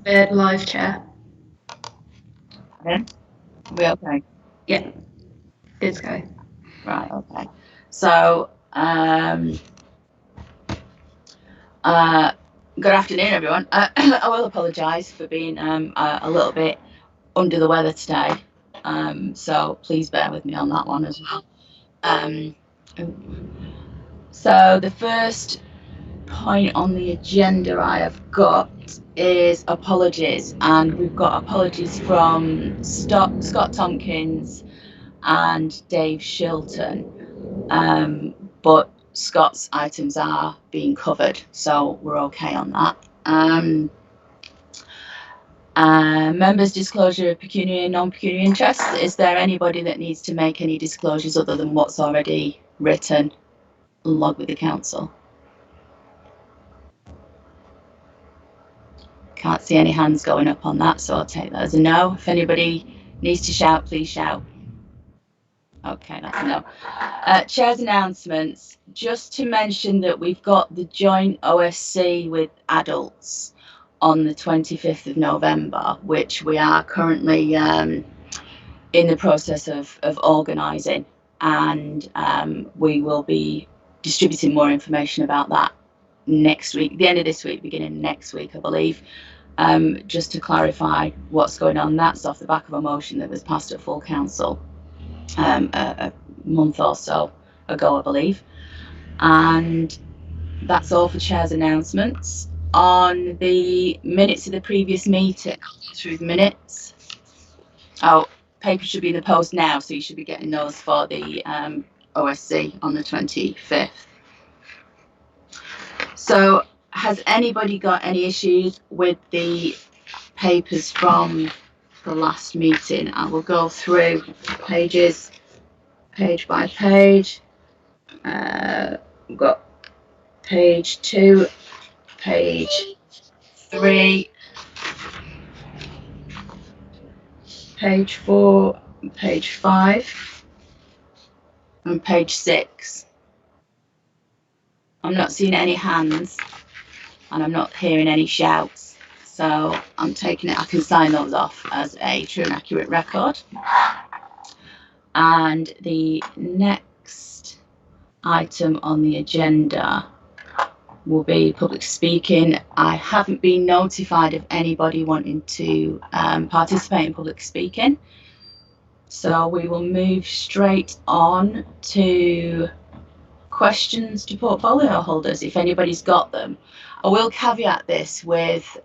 Live chair. Then, are we okay? Yeah. Good to go. Right, okay. So, good afternoon, everyone. I will apologise for being a little bit under the weather today. So please bear with me on that one as well. So the first point on the agenda I have got is apologies, and we've got apologies from Scott Tompkins and Dave Shilton, but Scott's items are being covered, so we're okay on that. Members' disclosure of pecuniary and non-pecuniary interests. Is there anybody that needs to make any disclosures other than what's already written and logged with the council? Can't see any hands going up on that, so I'll take that as a no. If anybody needs to shout, please shout. Okay, that's a no. Chair's announcements. Just to mention that we've got the joint OSC with adults on the 25th of November, which we are currently in the process of organising, and we will be distributing more information about that next week, the end of this week, beginning next week, I believe. Just to clarify what's going on, that's off the back of a motion that was passed at full council a month or so ago, I believe. And that's all for Chair's announcements. On the minutes of the previous meeting, I'll go through the minutes. Oh, paper should be in the post now, so you should be getting those for the OSC on the 25th. So has anybody got any issues with the papers from the last meeting? I will go through pages, page by page. We've got page 2, page 3, page 4, page 5, and page 6. I'm not seeing any hands, and I'm not hearing any shouts, so I'm taking it, I can sign those off as a true and accurate record. And the next item on the agenda will be public speaking. I haven't been notified of anybody wanting to participate in public speaking, so we will move straight on to questions to portfolio holders if anybody's got them. I will caveat this with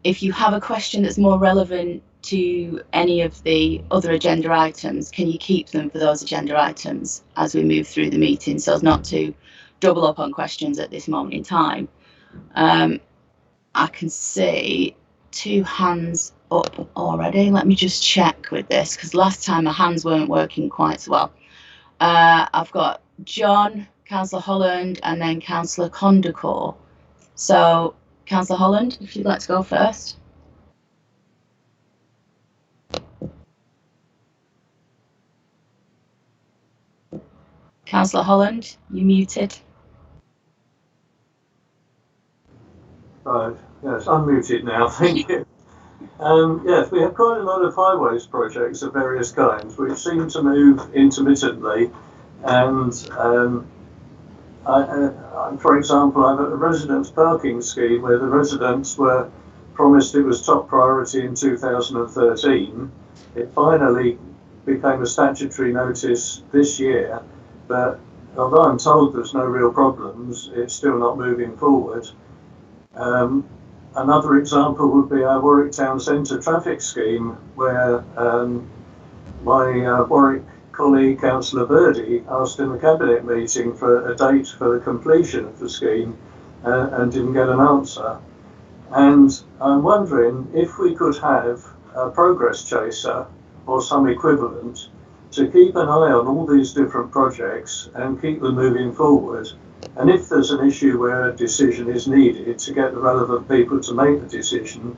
if you have a question that's more relevant to any of the other agenda items, can you keep them for those agenda items as we move through the meeting, so as not to double up on questions at this moment in time. I can see 2 hands up already. Let me just check with this, because last time my hands weren't working quite so well. I've got John, Councillor Holland, and then Councillor Condacor. So, Councillor Holland, if you'd like to go first. Councillor Holland, you muted. Right, yes, I'm muted now, thank you. Yes, we have quite a lot of highways projects of various kinds which seem to move intermittently, and for example, I've got a residents' parking scheme where the residents were promised it was top priority in 2013. It finally became a statutory notice this year, but although I'm told there's no real problems, it's still not moving forward. Another example would be our Warwick Town Centre traffic scheme, where my Warwick colleague, Councillor Birdie, asked in the Cabinet meeting for a date for the completion of the scheme and didn't get an answer. And I'm wondering if we could have a progress chaser or some equivalent to keep an eye on all these different projects and keep them moving forward. And if there's an issue where a decision is needed, to get the relevant people to make the decision,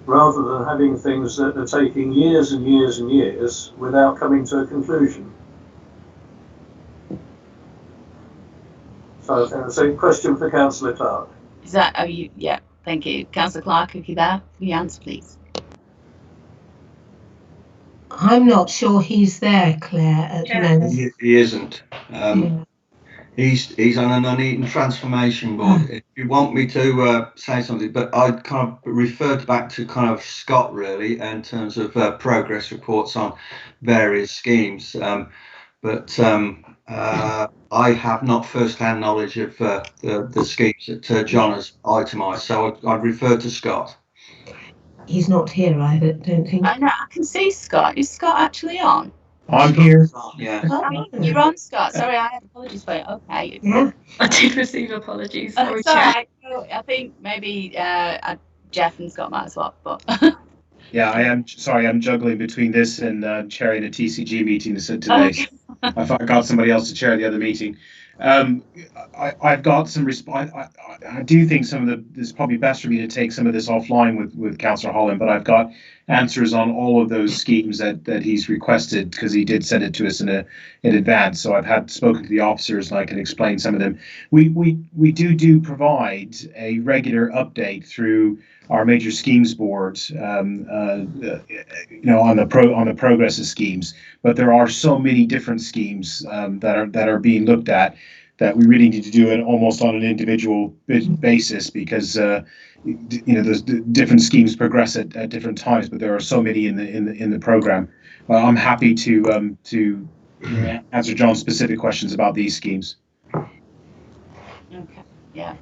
rather than having things that are taking years and years and years without coming to a conclusion. So that's a question for Councillor Clark. Is that, yeah, Thank you. Councillor Clark, if you're there, can you answer, please? I'm not sure he's there, Claire, at the moment. He isn't. Yeah. He's on an uneaten transformation board. If you want me to say something, but I'd kind of referred back to kind of Scott really in terms of progress reports on various schemes. I have not first-hand knowledge of the schemes that John has itemised, so I'd refer to Scott. He's not here either, don't think. I know, I can see Scott. Is Scott actually on? I'm here. Yeah. Oh, you're on, Scott. Sorry, I have apologies for it. Okay. Yeah. I did receive apologies. Sorry, It's all Chair. right. I think maybe Jeff and Scott might as well, but Yeah, I am. Sorry, I'm juggling between this and chairing a TCG meeting today. Okay. I thought I got somebody else to chair the other meeting. I've got some I do think it's probably best for me to take some of this offline with Councillor Holland, but I've got answers on all of those schemes that he's requested, because he did send it to us in advance. So I've spoken to the officers and I can explain some of them. We do provide a regular update through our major schemes board, on the progress of schemes. But there are so many different schemes that are being looked at that we really need to do it almost on an individual basis, because those different schemes progress at different times. But there are so many in the program. I'm happy to answer John's specific questions about these schemes. okay, yeah.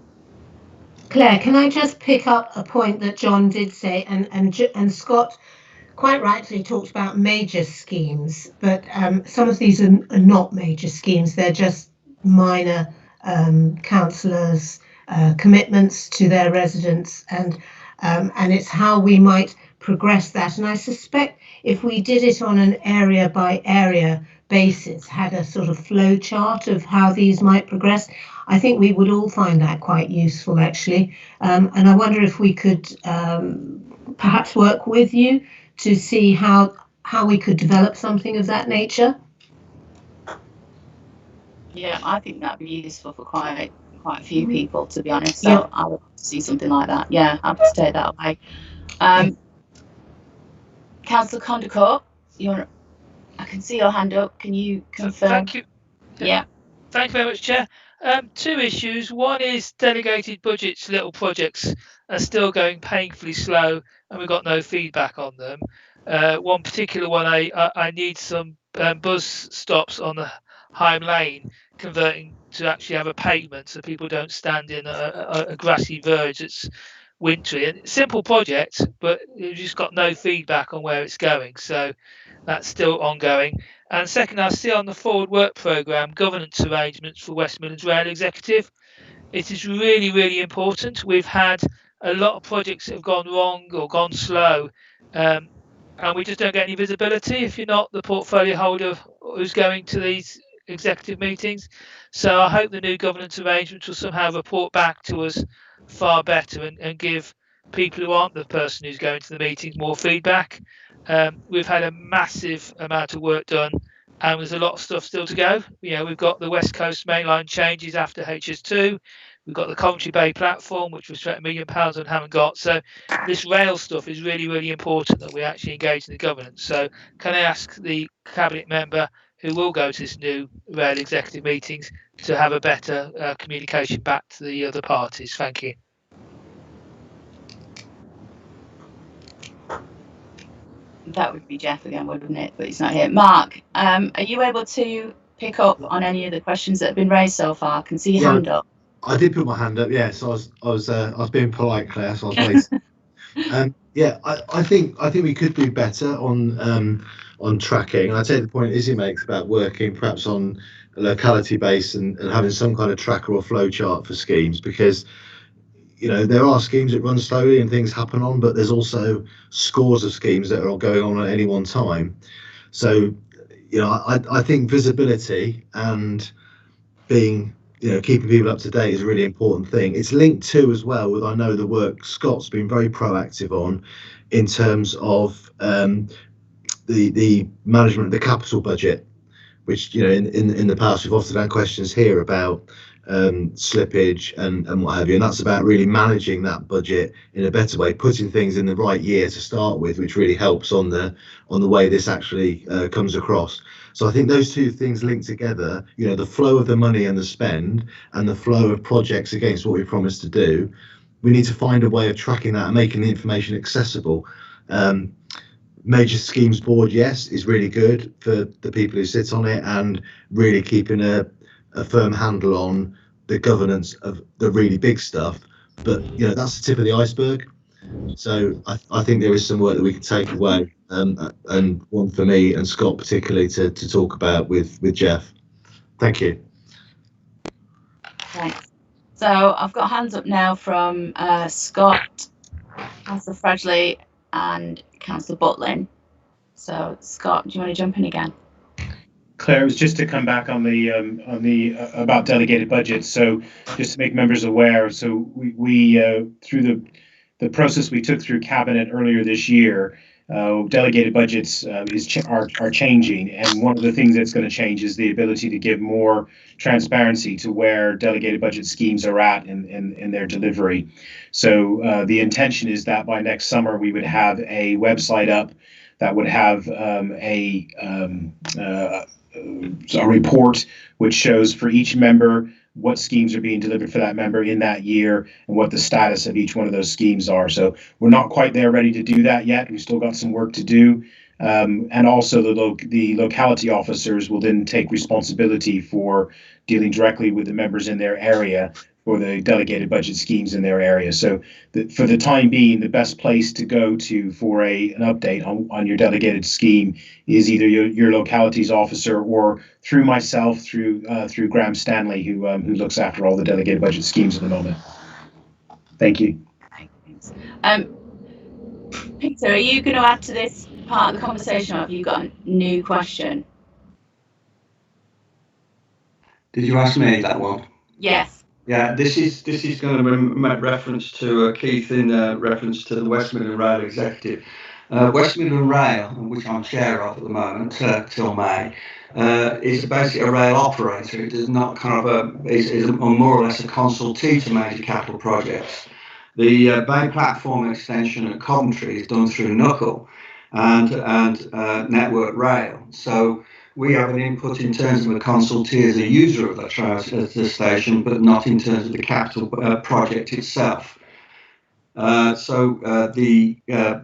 Claire, can I just pick up a point that John did say, and Scott quite rightly talked about major schemes, but some of these are not major schemes. They're just minor councillors' commitments to their residents, and it's how we might progress that. And I suspect if we did it on an area by area basis, had a sort of flow chart of how these might progress, I think we would all find that quite useful, actually. And I wonder if we could perhaps work with you to see how we could develop something of that nature. Yeah, I think that'd be useful for quite a few people, to be honest. So I would see something like that. Yeah, I'd take that away. Councillor Condicourt, I can see your hand up. Can you confirm? Thank you. Yeah. Thank you very much, Chair. Two issues. One is delegated budgets, little projects are still going painfully slow, and we've got no feedback on them. One particular one, I need some bus stops on the Heim Lane converting to actually have a pavement, so people don't stand in a grassy verge that's wintry. And simple project, but we've just got no feedback on where it's going. So that's still ongoing. And second, I see on the forward work programme governance arrangements for West Midlands Rail Executive. It is really, really important. We've had a lot of projects that have gone wrong or gone slow, and we just don't get any visibility if you're not the portfolio holder who's going to these executive meetings. So I hope the new governance arrangements will somehow report back to us far better and give people who aren't the person who's going to the meetings more feedback. We've had a massive amount of work done, and there's a lot of stuff still to go. We've got the West Coast mainline changes after HS2. We've got the Coventry Bay platform, which was £1 million and haven't got. So this rail stuff is really, really important that we actually engage in the governance. So can I ask the cabinet member who will go to this new rail executive meetings to have a better communication back to the other parties? Thank you. That would be Jeff again, wouldn't it? But he's not here. Mark, are you able to pick up on any of the questions that have been raised so far? I can see your hand up. I did put my hand up. Yeah, so I was being polite, Claire. So I was waiting. Yeah, I think we could do better on tracking. And I take the point Izzy makes about working perhaps on a locality base and having some kind of tracker or flow chart for schemes, because there are schemes that run slowly and things happen on, but there's also scores of schemes that are all going on at any one time. So, I think visibility and being, keeping people up to date is a really important thing. It's linked to as well with, I know, the work Scott's been very proactive on in terms of the management of the capital budget, which, in the past we've often had questions here about slippage and what have you. And that's about really managing that budget in a better way, putting things in the right year to start with, which really helps on the way this actually comes across. So I think those two things linked together, you know, the flow of the money and the spend and the flow of projects against what we promised to do, we need to find a way of tracking that and making the information accessible. Major Schemes Board, yes, is really good for the people who sit on it and really keeping a firm handle on the governance of the really big stuff. But, you know, that's the tip of the iceberg. So I think there is some work that we can take away, and one for me and Scott particularly to talk about with Jeff. Thank you. Thanks. So I've got hands up now from Scott, Councillor Fradgley and Councillor Butlin. So Scott, do you want to jump in again? Claire, it was just to come back on the about delegated budgets. So just to make members aware, so we through the process we took through Cabinet earlier this year, delegated budgets are changing, and one of the things that's going to change is the ability to give more transparency to where delegated budget schemes are at in their delivery. So the intention is that by next summer we would have a website up that would have a report which shows for each member what schemes are being delivered for that member in that year and what the status of each one of those schemes are. So we're not quite there ready to do that yet. We've still got some work to do. And also the locality officers will then take responsibility for dealing directly with the members in their area for the delegated budget schemes in their area. So for the time being, the best place to go to for an update on your delegated scheme is either your localities officer or through myself, through Graham Stanley, who looks after all the delegated budget schemes at the moment. Thank you. Thanks. Peter, are you going to add to this part of the conversation, or have you got a new question? Did you ask me that one? Yes. Yeah, this is going to make reference to Keith in reference to the West Midland Rail Executive. West Midland Rail, which I'm chair of at the moment till May, is basically a rail operator. It is not kind of is more or less a consultee to major capital projects. The Bay Platform extension at Coventry is done through Knuckle and Network Rail. So we have an input in terms of a consultee as a user of the station, but not in terms of the capital project itself. So the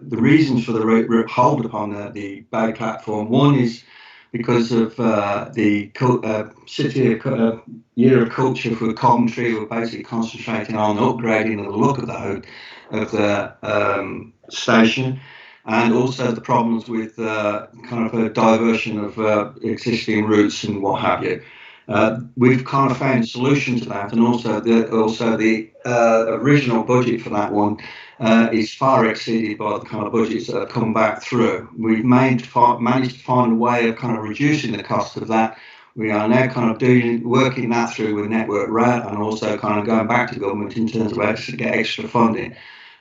reasons for the hold upon the Bay Platform, one is because of the City Year of Culture for Coventry. We're basically concentrating on upgrading the look of the station. And also the problems with kind of a diversion of existing routes and what have you. We've kind of found a solution to that, and also the original budget for that one is far exceeded by the kind of budgets that have come back through. We've managed to find a way of kind of reducing the cost of that. We are now kind of working that through with Network Rail, and also kind of going back to government in terms of actually get extra funding.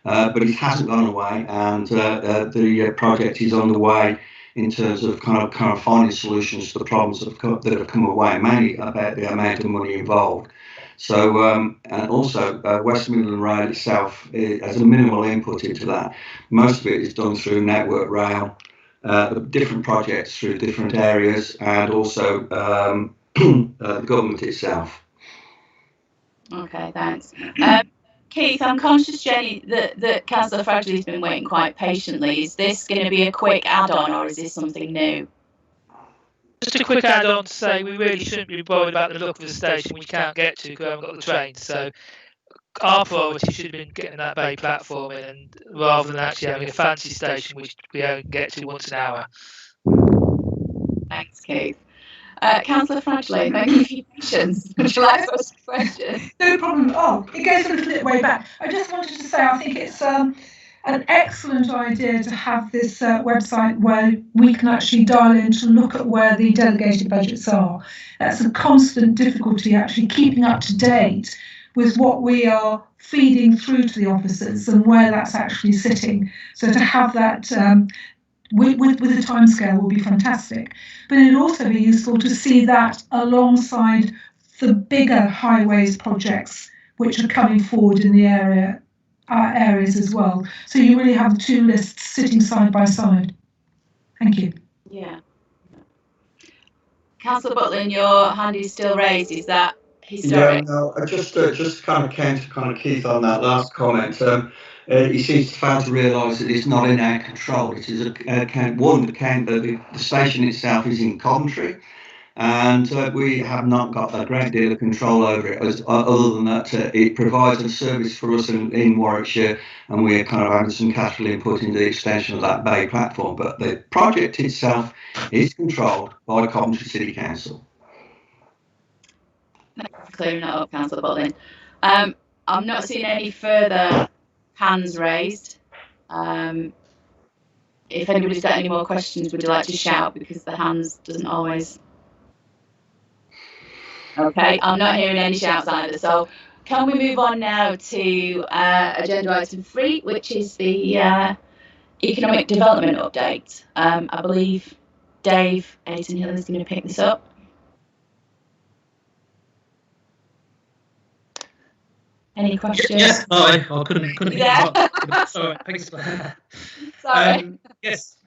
But it hasn't gone away, and the project is underway in terms of kind of finding solutions to the problems that have come away, mainly about the amount of money involved. So, and also West Midland Rail itself has a minimal input into that. Most of it is done through Network Rail, different projects through different areas, and also the government itself. Okay, thanks. Keith, I'm conscious, Jenny, that Councillor Fradgley's been waiting quite patiently. Is this going to be a quick add-on, or is this something new? Just a quick add-on to say we really shouldn't be worried about the look of the station we can't get to because we haven't got the train. So our priority should have been getting that Bay Platform in, and rather than actually having a fancy station which we only get to once an hour. Thanks, Keith. Councillor Fradgley, thank you for your patience. Would you like to ask a question? No problem. Oh, it goes a little bit way back. I just wanted to say I think it's an excellent idea to have this website where we can actually dial in to look at where the delegated budgets are. That's a constant difficulty, actually keeping up to date with what we are feeding through to the officers and where that's actually sitting. So to have that with a timescale will be fantastic. But it'd also be useful to see that alongside the bigger highways projects which are coming forward in the areas as well. So you really have the two lists sitting side by side. Thank you. Yeah. Councillor Butlin, your hand is still raised. Is that historic? Yeah, no, I just kind of came to kind of Keith on that last comment. He seems to fail to realise that it's not in our control. It is the station itself is in Coventry, and we have not got a great deal of control over it, other than that it provides a service for us in Warwickshire, and we're kind of having some capital input into the extension of that Bay platform. But the project itself is controlled by Coventry City Council. Thanks for clearing that up, Councillor Butlin. I'm not seeing any further hands raised. If anybody's got any more questions, would you like to shout, because the hands doesn't always... Okay, I'm not hearing any shouts either. So can we move on now to agenda item 3, which is the economic development update. I believe Dave Aiton-Hill is going to pick this up. Any questions? Yes, I couldn't Yeah. Sorry, thanks. Sorry. Yes,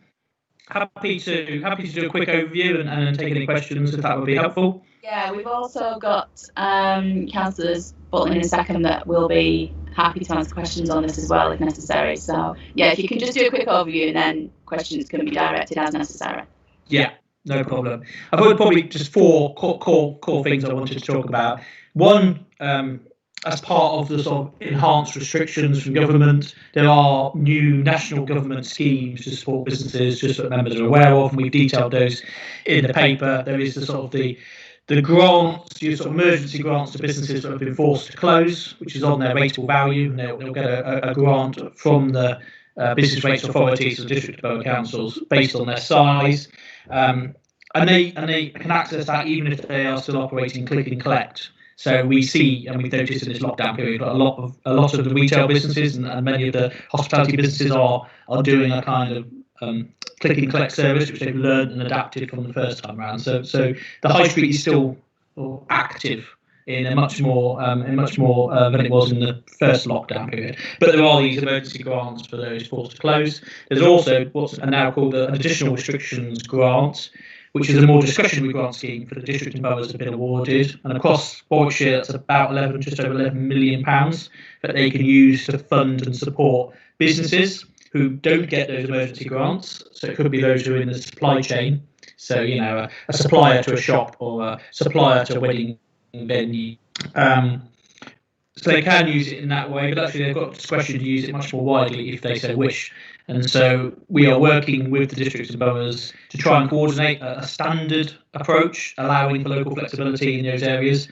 happy to do a quick overview and take any questions if that would be helpful. Yeah, we've also got councillors Butlin and Second that will be happy to answer questions on this as well if necessary. So yeah, if you can just do a quick overview and then questions can be directed as necessary. Yeah, no problem. I've got probably just 4 core things I wanted to talk about. One, as part of the sort of enhanced restrictions from government, there are new national government schemes to support businesses, just so members are aware of, and we've detailed those in the paper. There is the sort of the grants, sort of emergency grants to businesses that have been forced to close, which is on their rateable value, and they'll get a grant from the business rates authorities and district and borough councils based on their size, and they can access that even if they are still operating click and collect. So we see, and we've noticed in this lockdown period, a lot of the retail businesses and many of the hospitality businesses are doing a kind of click and collect service, which they've learned and adapted from the first time around. So the high street is still active in a much more than it was in the first lockdown period. But there are these emergency grants for those forced to close. There's also what's now called an additional restrictions grant, which is a more discretionary grant scheme for the district and boroughs that have been awarded. And across Warwickshire, that's about just over £11 million that they can use to fund and support businesses who don't get those emergency grants. So it could be those who are in the supply chain. So, a supplier to a shop or a supplier to a wedding venue. So they can use it in that way, but actually they've got discretion to use it much more widely if they so wish. And so we are working with the districts and boroughs to try and coordinate a standard approach, allowing for local flexibility in those areas,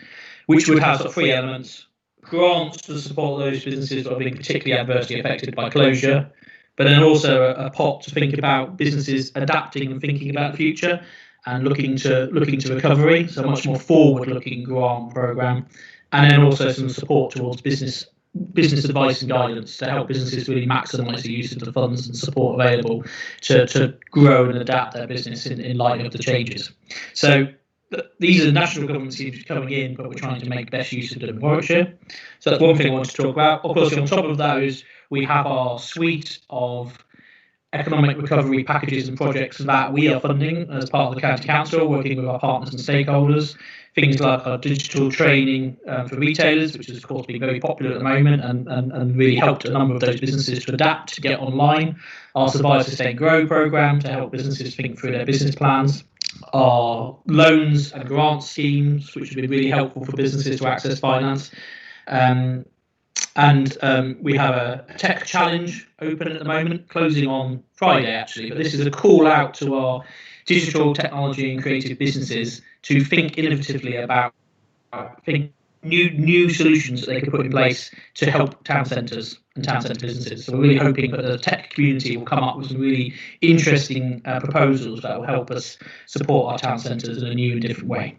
which would have sort of 3 elements: grants to support those businesses that are being particularly adversely affected by closure, but then also a pot to think about businesses adapting and thinking about the future and looking to recovery, so a much more forward-looking grant programme, and then also some support towards business advice and guidance to help businesses really maximise the use of the funds and support available to grow and adapt their business in light of the changes. So these are national government schemes coming in, but we're trying to make best use of them in Warwickshire. So that's one thing I wanted to talk about. Of course, on top of those, we have our suite of economic recovery packages and projects that we are funding as part of the County Council, working with our partners and stakeholders. Things like our digital training for retailers, which has of course been very popular at the moment and really helped a number of those businesses to adapt, to get online. Our Survive, Sustain, Grow programme to help businesses think through their business plans. Our loans and grant schemes, which have been really helpful for businesses to access finance. And we have a tech challenge open at the moment, closing on Friday actually, but this is a call out to our digital technology and creative businesses to think innovatively about new solutions that they could put in place to help town centres and town centre businesses. So we're really hoping that the tech community will come up with some really interesting proposals that will help us support our town centres in a new and different way.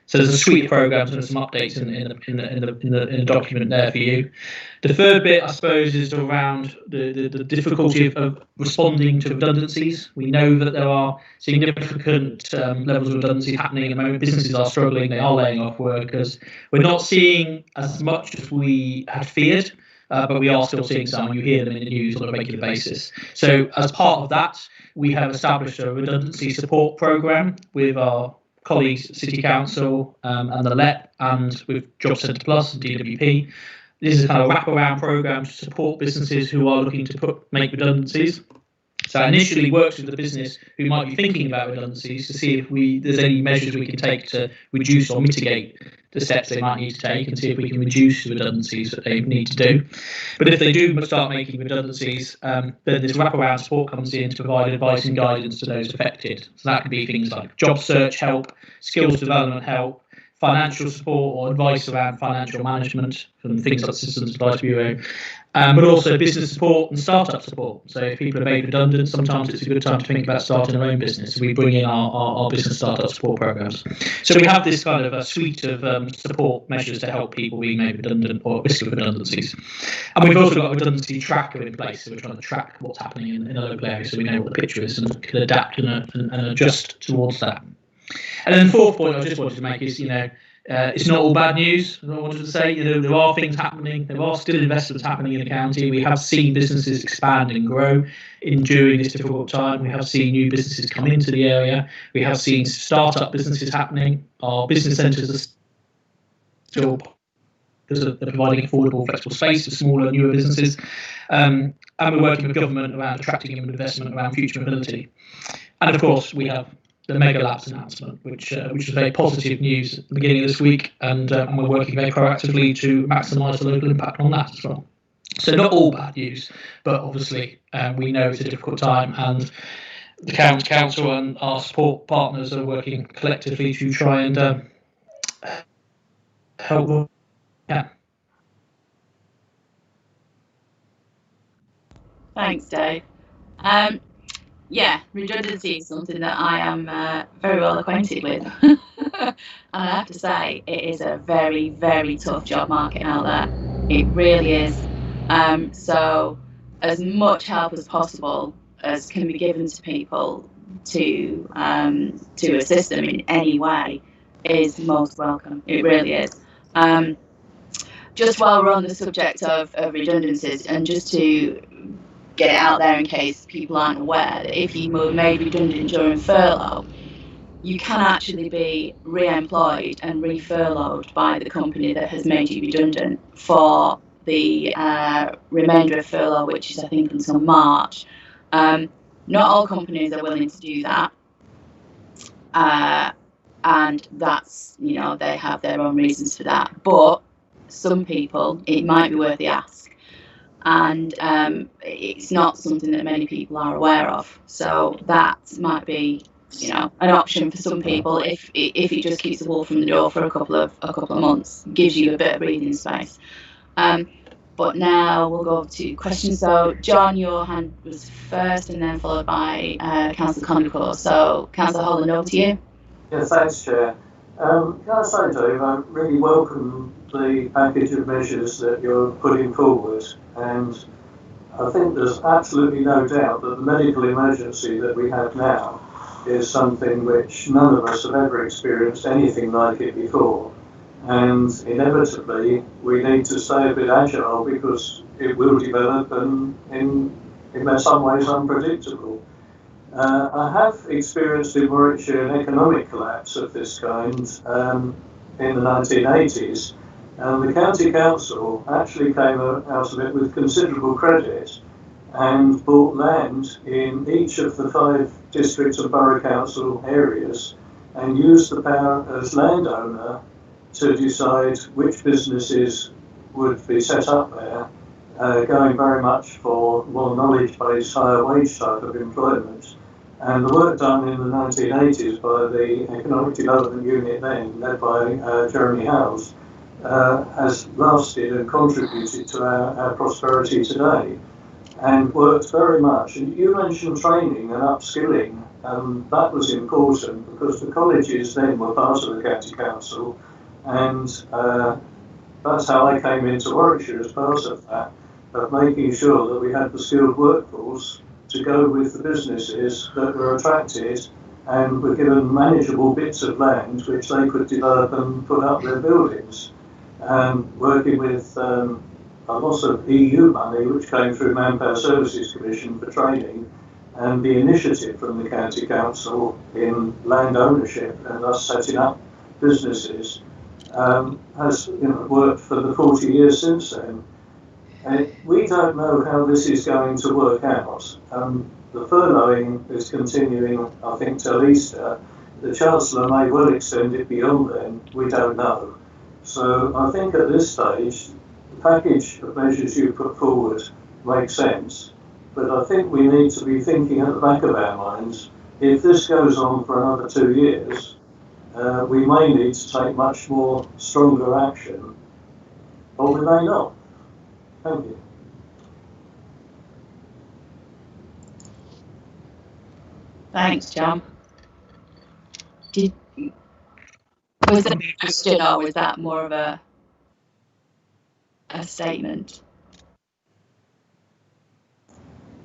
So there's a suite of programs and some updates in the document there for you. The third bit, I suppose, is around the difficulty of responding to redundancies. We know that there are significant levels of redundancy happening at the moment. Businesses are struggling, they are laying off workers. We're not seeing as much as we had feared, but we are still seeing some. You hear them in the news on a regular basis. So as part of that, we have established a redundancy support programme with our colleagues at City Council and the LEP, and with Job Centre Plus and DWP. This is a kind of wraparound programme to support businesses who are looking to make redundancies. So it initially works with the business who might be thinking about redundancies to see if there's any measures we can take to reduce or mitigate the steps they might need to take, and see if we can reduce the redundancies that they need to do. But if they do start making redundancies, then this wraparound support comes in to provide advice and guidance to those affected. So that could be things like job search help, skills development help, financial support or advice around financial management from things like Systems Advice Bureau, but also business support and startup support. So if people are made redundant, sometimes it's a good time to think about starting their own business. We bring in our business startup support programs. So we have this kind of a suite of support measures to help people being made redundant or at risk of redundancies. And we've also got a redundancy tracker in place, so we're trying to track what's happening in a local area so we know what the picture is and can adapt and adjust towards that. And then the fourth point I just wanted to make is, it's not all bad news. I wanted to say, there are things happening. There are still investments happening in the county. We have seen businesses expand and grow during this difficult time. We have seen new businesses come into the area. We have seen start-up businesses happening. Our business centres are still because they're providing affordable, flexible space for smaller, newer businesses. And we're working with government around attracting investment around future mobility. And of course, we have the Mega Labs announcement, which is very positive news at the beginning of this week, and we're working very proactively to maximise the local impact on that as well. So not all bad news, but obviously we know it's a difficult time, and the council and our support partners are working collectively to try and help. Yeah. Thanks, Dave. Redundancy is something that I am very well acquainted with. And I have to say, it is a very, very tough job market out there. It really is. So as much help as possible as can be given to people to assist them in any way is most welcome. It really is. Just while we're on the subject of redundancies, and just to get it out there in case people aren't aware, that if you were made redundant during furlough, you can actually be re-employed and re-furloughed by the company that has made you redundant for the remainder of furlough, which is I think until March. Not all companies are willing to do that, and that's, they have their own reasons for that, but some people, it might be worth the ask. And it's not something that many people are aware of, so that might be, an option for some people if it just keeps the wall from the door for a couple of months, gives you a bit of breathing space. But now we'll go to questions. So John, your hand was first, and then followed by Councillor Connicourt. So Councillor Holland, over to you. Yeah, thanks, Chair. Can I say, Dave, I really welcome the package of measures that you're putting forward, and I think there's absolutely no doubt that the medical emergency that we have now is something which none of us have ever experienced anything like it before, and inevitably we need to stay a bit agile because it will develop and in some ways unpredictable. I have experienced in Warwickshire an economic collapse of this kind in the 1980s, and the County Council actually came out of it with considerable credit and bought land in each of the 5 districts and borough council areas and used the power as landowner to decide which businesses would be set up there, going very much for more knowledge-based, higher wage type of employment. And the work done in the 1980s by the Economic Development Unit then, led by Jeremy Howes, has lasted and contributed to our prosperity today, and worked very much. And you mentioned training and upskilling That was important because the colleges then were part of the county council, and that's how I came into Warwickshire as part of that, of making sure that we had the skilled workforce to go with the businesses that were attracted and were given manageable bits of land which they could develop and put up their buildings. Working with a lot of EU money which came through Manpower Services Commission for training, and the initiative from the county council in land ownership and us setting up businesses has worked for the 40 years since then. We don't know how this is going to work out. The furloughing is continuing, I think, till Easter. The Chancellor may well extend it beyond then, we don't know. So I think at this stage, the package of measures you put forward makes sense, but I think we need to be thinking at the back of our minds, if this goes on for another 2 years, we may need to take much more stronger action, or we may not. Thank you. Thanks, John. Was that a question, or was that more of a statement?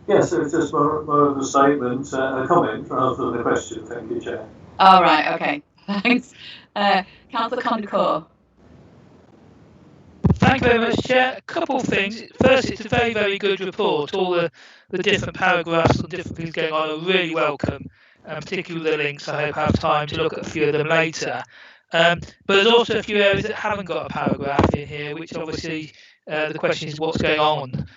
Yes, it was just more of a statement, a comment rather than a question. Thank you, Chair. Oh, right, okay. Thanks. Councillor Condacore. Thank you very much, Chair. A couple of things. First, it's a very, very good report. All the different paragraphs and different things going on are really welcome, particularly the links. I hope I have time to look at a few of them later. But there's also a few areas that haven't got a paragraph in here, which obviously the question is what's going on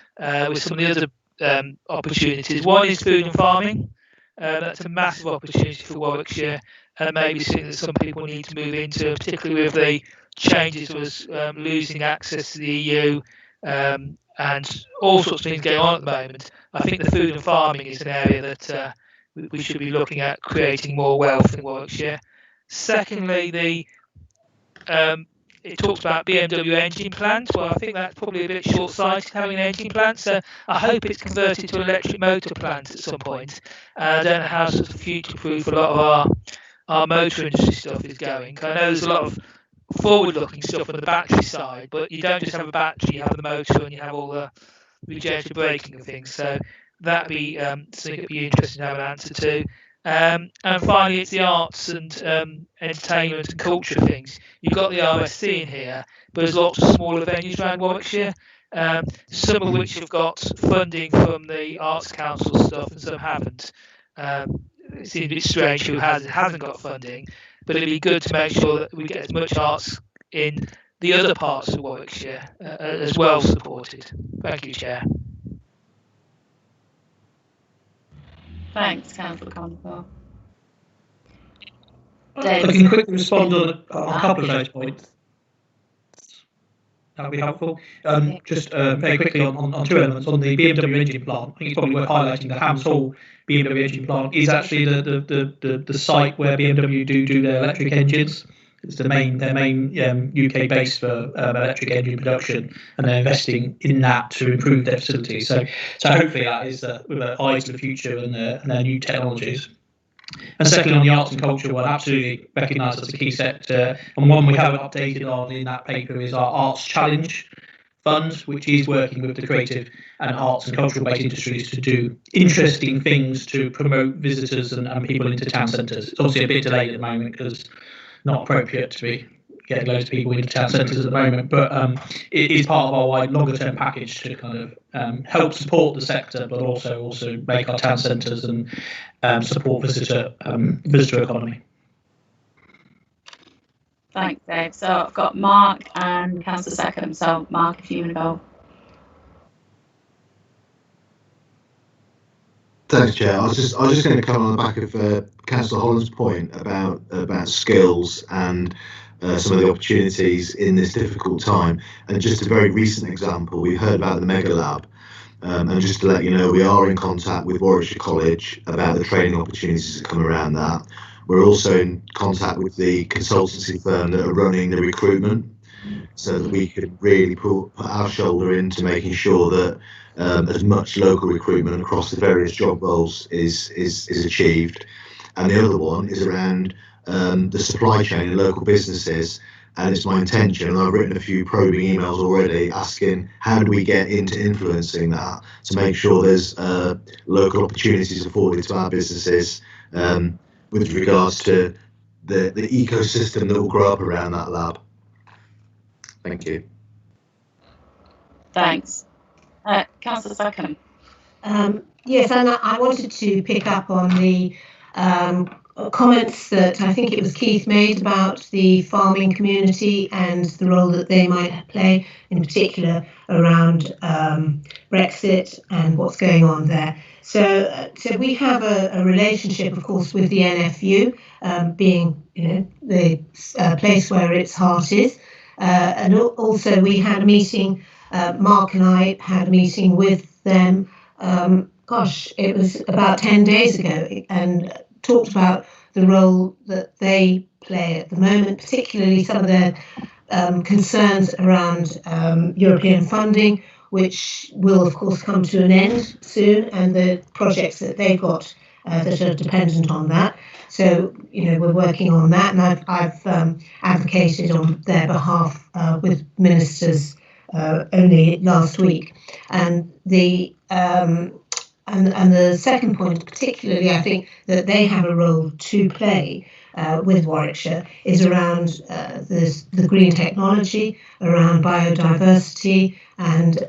with some of the other opportunities. One is food and farming. That's a massive opportunity for Warwickshire, and maybe something that some people need to move into, particularly with the changes was losing access to the EU and all sorts of things going on at the moment. I think the food and farming is an area that we should be looking at creating more wealth in Warwickshire. Secondly, it talks about BMW engine plants. Well, I think that's probably a bit short-sighted, having an engine plant. So I hope it's converted to an electric motor plant at some point. I don't know how sort of future-proof a lot of our motor industry stuff is going. I know there's a lot of forward-looking stuff on the battery side, but you don't just have a battery, you have the motor and you have all the regenerative braking and things. So that'd be something that'd be interesting to have an answer to. And finally, it's the arts and entertainment and culture things. You've got the OSC in here, but there's lots of smaller venues around Warwickshire, some of which have got funding from the Arts Council stuff and some haven't. It seems a bit strange who hasn't got funding, but it'd be good to make sure that we get as much arts in the other parts of Warwickshire as well supported. Thank you, Chair. Thanks, Councillor Condacore. I can quickly respond on a couple of those points. That would be helpful. Just very quickly on two elements. On the BMW engine plant, I think it's probably worth highlighting the Hams Hall BMW engine plant is actually the site where BMW do their electric engines. It's their main UK base for electric engine production, and they're investing in that to improve their facilities. So hopefully that is with an eye to the future and their new technologies. And secondly, on the arts and culture one, absolutely recognised as a key sector, and one we haven't updated on in that paper is our Arts Challenge Fund, which is working with the creative and arts and cultural based industries to do interesting things to promote visitors and people into town centres. It's obviously a bit delayed at the moment because not appropriate to be getting loads of people into town centres at the moment, but it is part of our wide longer term package to kind of help support the sector, but also make our town centres and support visitor economy. Thanks, Dave. So I've got Mark and Councillor Seckham. So Mark, if you want to go. Thanks, Chair. I was just going to come on the back of Councillor Holland's point about skills and some of the opportunities in this difficult time. And just a very recent example, we heard about the Mega Lab. And just to let you know, we are in contact with Warwickshire College about the training opportunities that come around that. We're also in contact with the consultancy firm that are running the recruitment, so that we could really put our shoulder into making sure that as much local recruitment across the various job roles is achieved. and the other one is around the supply chain in local businesses. And it's my intention, and I've written a few probing emails already asking how do we get into influencing that to make sure there's local opportunities afforded to our businesses with regards to the ecosystem that will grow up around that lab. Thank you. Thanks. Councillor Sackham. Yes, and I wanted to pick up on the comments that I think it was Keith made about the farming community and the role that they might play, in particular around Brexit and what's going on there. So we have a relationship, of course, with the NFU, being the place where its heart is, and also we had a meeting. Mark and I had a meeting with them. It was about 10 days ago, and talked about the role that they play at the moment, particularly some of their concerns around European funding, which will of course come to an end soon, and the projects that they've got that are dependent on that. So we're working on that, and I've advocated on their behalf with ministers only last week, and the second point, particularly, I think that they have a role to play with Warwickshire, is around the green technology, around biodiversity, and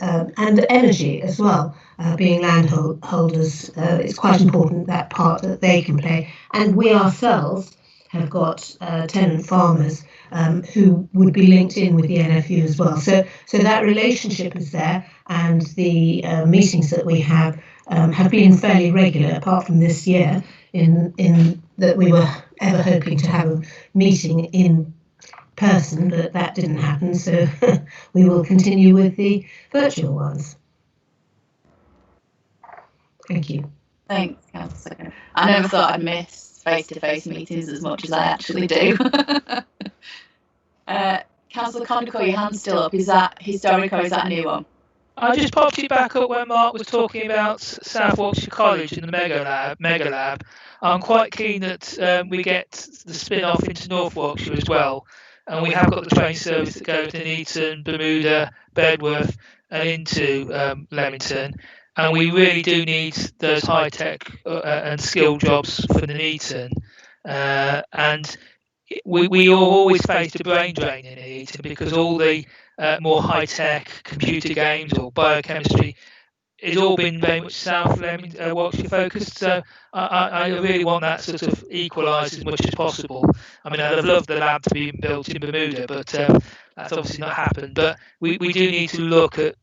energy as well. Being landholders, it's quite important, that part that they can play. And we ourselves have got tenant farmers who would be linked in with the NFU as well. So that relationship is there, and the meetings that we have been fairly regular, apart from this year, in that we were ever hoping to have a meeting in person, but that didn't happen. So we will continue with the virtual ones. Thank you. Thanks, Councillor. I never thought I'd miss face-to-face meetings as much as I actually do. Councillor Condico, your hand's still up. Is that historic or is that a new one? I just popped it back up when Mark was talking about South Warwickshire College and the Mega Lab. I'm quite keen that we get the spin-off into North Warwickshire as well. And we have got the train service that goes to Nuneaton, Bermuda, Bedworth and into Leamington. And we really do need those high-tech and skilled jobs for Nuneaton. And we are always faced a brain drain in Nuneaton because all the more high-tech computer games or biochemistry, it's all been very much South Warwickshire focused. So I really want that sort of equalised as much as possible. I mean, I'd have loved the lab to be built in Bermuda, but that's obviously not happened. But we do need to look at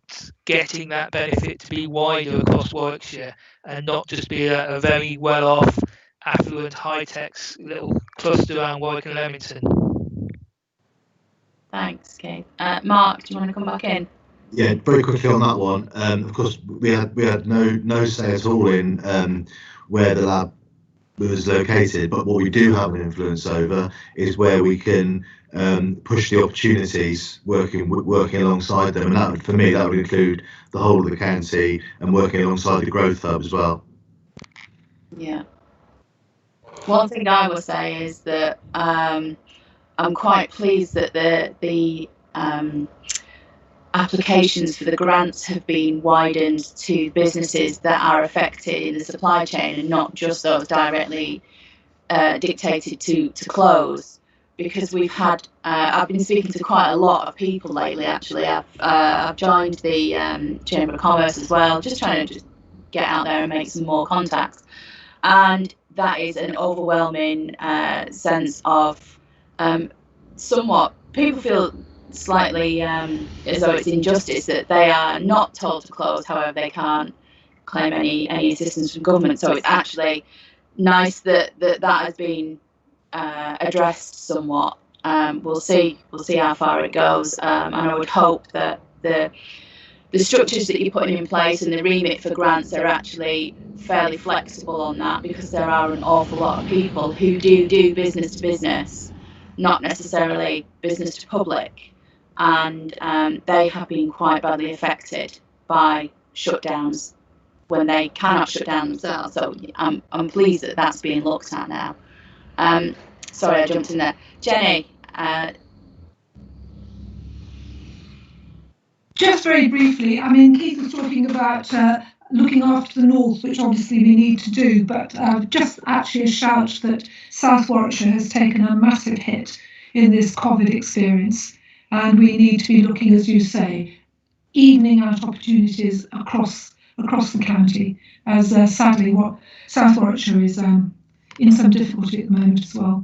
getting that benefit to be wider across Warwickshire and not just be a very well-off, affluent, high-tech little cluster around Warwick and Leamington. Thanks, Kate. Mark, do you want to come back in? Yeah, very quickly on that one. Of course, we had no say at all in where the lab was located, but what we do have an influence over is where we can push the opportunities, working alongside them, and that would, for me, that would include the whole of the county and working alongside the growth hub as well. Yeah. One thing I will say is that I'm quite pleased that the applications for the grants have been widened to businesses that are affected in the supply chain and not just those directly dictated to close, because we've had I've been speaking to quite a lot of people lately. Actually, I've joined the Chamber of Commerce as well, just trying to just get out there and make some more contacts, and that is an overwhelming sense of somewhat people feel slightly as though it's injustice that they are not told to close. However, they can't claim any assistance from government. So it's actually nice that has been addressed somewhat. We'll see how far it goes, and I would hope that the structures that you're putting in place and the remit for grants are actually fairly flexible on that, because there are an awful lot of people who do business to business, not necessarily business to public, and they have been quite badly affected by shutdowns. when they cannot shut down themselves. So I'm pleased that that's being looked at now. Sorry, I jumped in there. Jenny. Just very briefly, I mean, Keith was talking about looking after the north, which obviously we need to do, but just actually a shout that South Warwickshire has taken a massive hit in this COVID experience, and we need to be looking, as you say, evening out opportunities across the county, as sadly South Warwickshire is in some difficulty at the moment as well.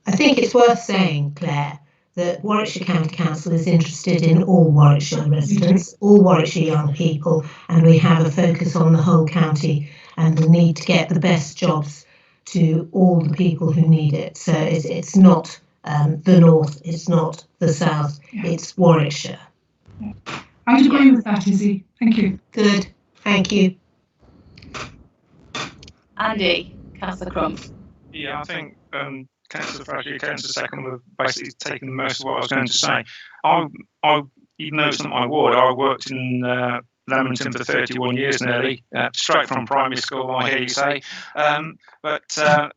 I think it's worth saying, Claire, that Warwickshire County Council is interested in all Warwickshire residents, all Warwickshire young people, and we have a focus on the whole county and the need to get the best jobs to all the people who need it. So it's not the north, it's not the south, it's Warwickshire. I'd agree with that, Izzy. Thank you. Good, thank you. Andy, Councillor Crump. Yeah, I think Councillor Fradley, Councillor Second were basically taking most of what I was going to say. I even though it's not my ward, I worked in Leamington for 31 years nearly, straight from primary school, I hear you say. But that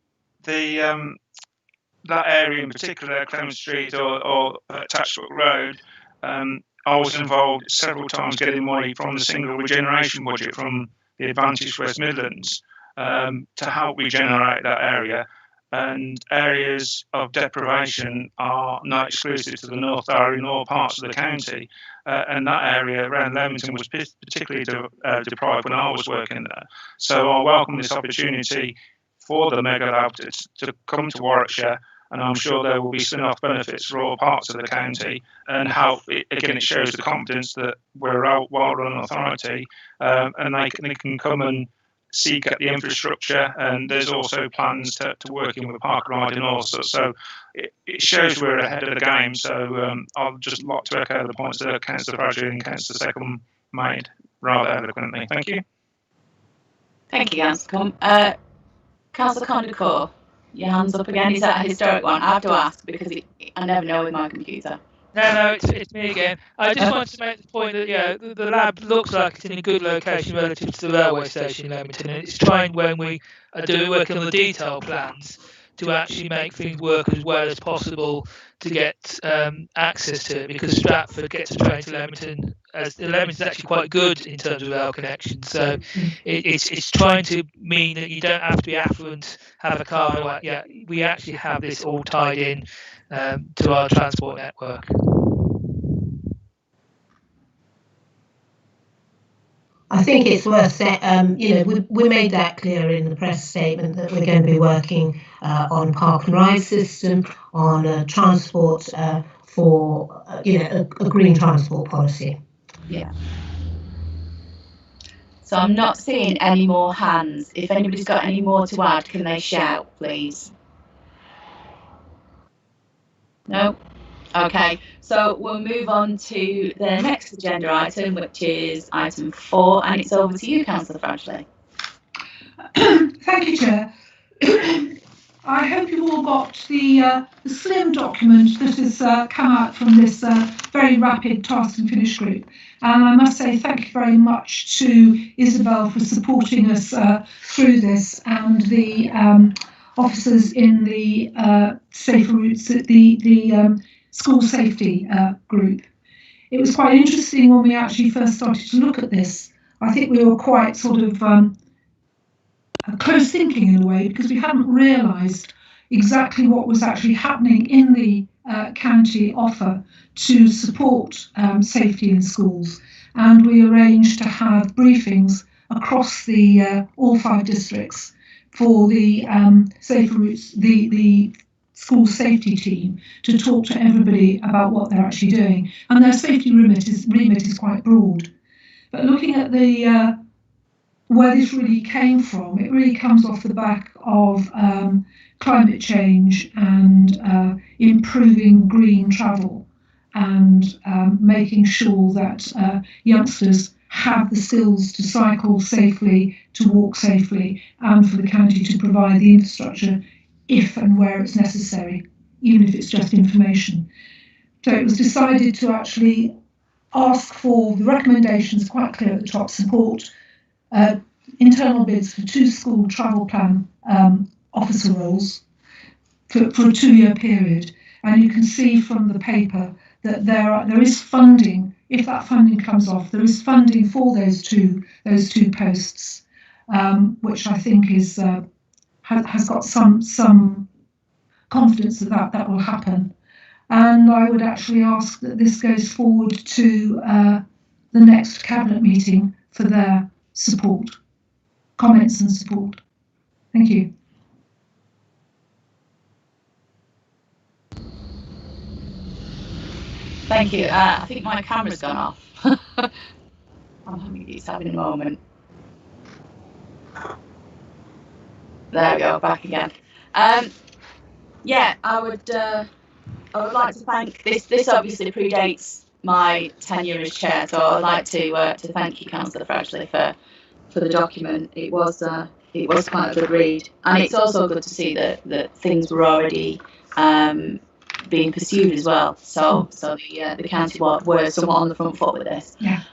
area in particular, Clement Street or Tatchbrook Road, I was involved several times getting money from the single regeneration budget from the Advantaged West Midlands to help regenerate that area. And areas of deprivation are not exclusive to the north, they are in all parts of the county. And that area around Leamington was particularly deprived when I was working there. So I welcome this opportunity for the Mega Lab to come to Warwickshire, and I'm sure there will be spin-off benefits for all parts of the county and help. Again, it shows the confidence that we're a well-run authority, and they can come and seek at the infrastructure, and there's also plans to working with Park Ride and all sorts. So it shows we're ahead of the game. So I'll just like to echo the points that Councillor Bradley and Councillor Second made rather eloquently. Thank you. Thank you, Councillor Councillor Condacor, your hand's up again. Is that a historic one? I have to ask because I never know with my computer. No, it's me again. I just wanted to make the point that the lab looks like it's in a good location relative to the railway station in Leamington, and it's trying when we are working on the detailed plans to actually make things work as well as possible to get access to it, because Stratford gets a train to Leamington. Leamington's actually quite good in terms of rail connections, so it's trying to mean that you don't have to be affluent, have a car. We actually have this all tied in to our transport network. I think it's worth saying, we made that clear in the press statement that we're going to be working on park and ride system, on transport for, a green transport policy. Yeah. So I'm not seeing any more hands. If anybody's got any more to add, can they shout, please? No? Okay, so we'll move on to the next agenda item, which is item 4, and it's over to you, Councillor Fradley. Thank you, Chair. I hope you've all got the slim document that has come out from this very rapid task and finish group. And I must say thank you very much to Isabel for supporting us through this, and the officers in the Safer Routes, the school safety group. It was quite interesting when we actually first started to look at this. I think we were quite sort of close thinking in a way, because we hadn't realised exactly what was actually happening in the county offer to support safety in schools. And we arranged to have briefings across the all 5 districts for the Safer Routes, the school safety team, to talk to everybody about what they're actually doing. And their safety remit is quite broad. But looking at the where this really came from, it really comes off the back of climate change and improving green travel, and making sure that youngsters have the skills to cycle safely, to walk safely, and for the county to provide the infrastructure if and where it's necessary, even if it's just information. So it was decided to actually ask for the recommendations, quite clear at the top: support internal bids for 2 school travel plan officer roles for a 2-year period, and you can see from the paper that there is funding. If that funding comes off, there is funding for those two posts, which I think is has got some confidence that will happen. And I would actually ask that this goes forward to the next cabinet meeting for their support, comments and support. Thank you. Thank you. I think my camera's gone off. I'm having a moment. There we go, back again. Yeah, I would like to thank this obviously predates my tenure as chair, so I'd like to thank you, Councillor Fradgley, for the document. It was quite a good read, and it's also good to see that things were already being pursued as well. So the county were somewhat on the front foot with this. Yeah.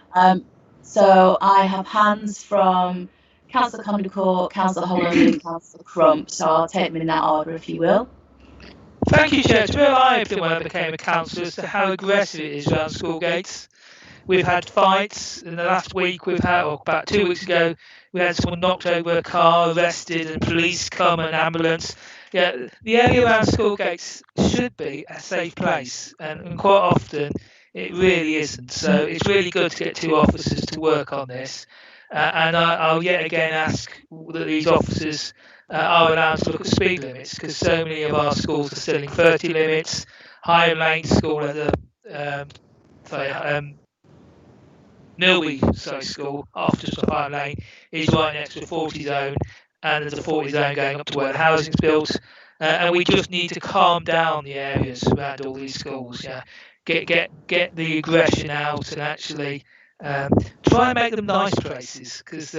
So I have hands from Councillor Condicourt, Councillor Holland, and Councillor Crump. So I'll take them in that order, if you will. Thank you, Chair. It's real eye-opening when I became a councillor as to how aggressive it is around school gates. We've had fights in the last week. We've had, or about 2 weeks ago, we had someone knocked over a car, arrested, and police come and ambulance. Yeah, the area around school gates should be a safe place, and quite often it really isn't. So it's really good to get 2 officers to work on this. And I'll yet again ask that these officers are allowed to look at speed limits, because so many of our schools are still in 30 limits. Higham Lane School at the Milby School after Higham Lane is right next to a 40 zone, and there's a 40 zone going up to where the housing's built. And we just need to calm down the areas around all these schools. Yeah, get the aggression out and actually try and make them nice places, because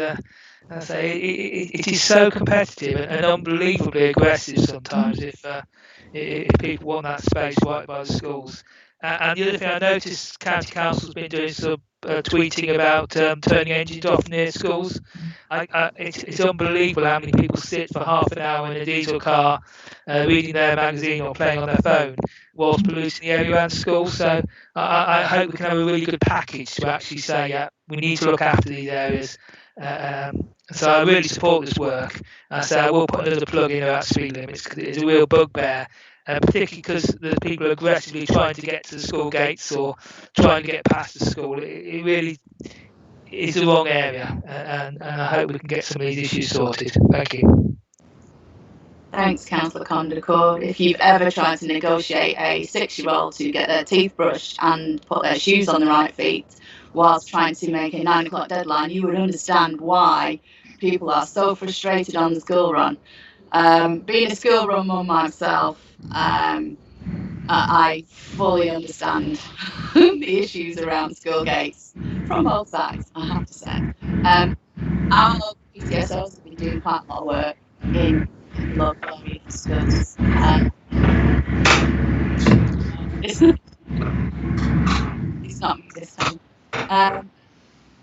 I say it is so competitive and unbelievably aggressive sometimes if people want that space right by the schools. And the other thing I noticed, County Council's been doing some tweeting about turning engines off near schools. It's unbelievable how many people sit for half an hour in a diesel car reading their magazine or playing on their phone whilst polluting the area around school. So I hope we can have a really good package to actually say, yeah, we need to look after these areas. So I really support this work. So I will put another plug in about speed limits, because it is a real bugbear, particularly because the people are aggressively trying to get to the school gates or trying to get past the school. It really is the wrong area, and I hope we can get some of these issues sorted. Thank you. Thanks, Councillor Condicourt. If you've ever tried to negotiate a 6-year-old to get their teeth brushed and put their shoes on the right feet whilst trying to make a 9 o'clock deadline, you would understand why people are so frustrated on the school run. Being a school run mum myself, I fully understand the issues around school gates from both sides, I have to say. Our local PCSOs have been doing quite a lot of work in local area schools. It's not me this time.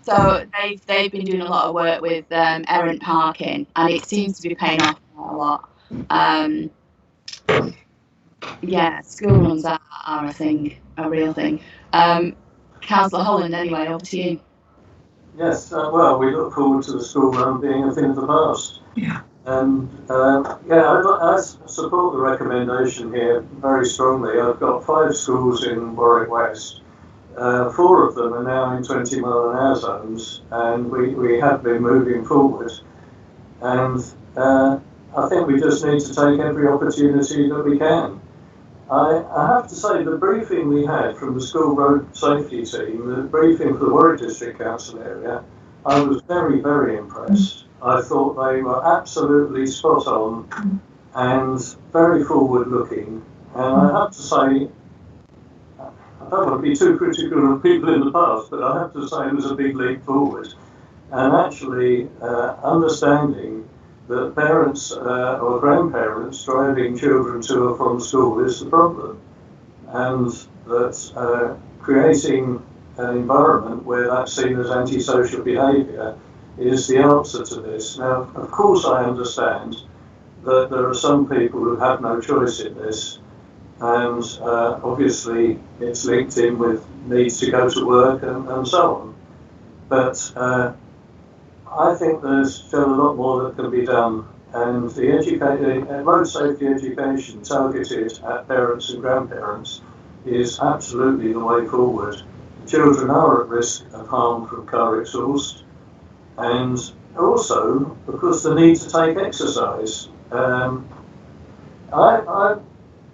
So they've been doing a lot of work with errant parking, and it seems to be paying off quite a lot. Yeah, school runs are a thing, a real thing. Councillor Holland, anyway, over to you. Yes, well, we look forward to the school run being a thing of the past. Yeah. And I support the recommendation here very strongly. I've got 5 schools in Warwick West. 4 of them are now in 20 mile an hour zones, and we have been moving forward. And I think we just need to take every opportunity that we can. I have to say, the briefing we had from the school road safety team, the briefing for the Warwick District Council area, I was very, very impressed. I thought they were absolutely spot on and very forward looking. And I have to say, I don't want to be too critical of people in the past, but I have to say it was a big leap forward. And actually understanding that parents or grandparents driving children to or from school is the problem, and that creating an environment where that's seen as antisocial behaviour is the answer to this. Now, of course, I understand that there are some people who have no choice in this, and obviously it's linked in with needs to go to work and so on. But I think there's still a lot more that can be done, and the road safety education targeted at parents and grandparents is absolutely the way forward. Children are at risk of harm from car exhaust, and also because the need to take exercise. I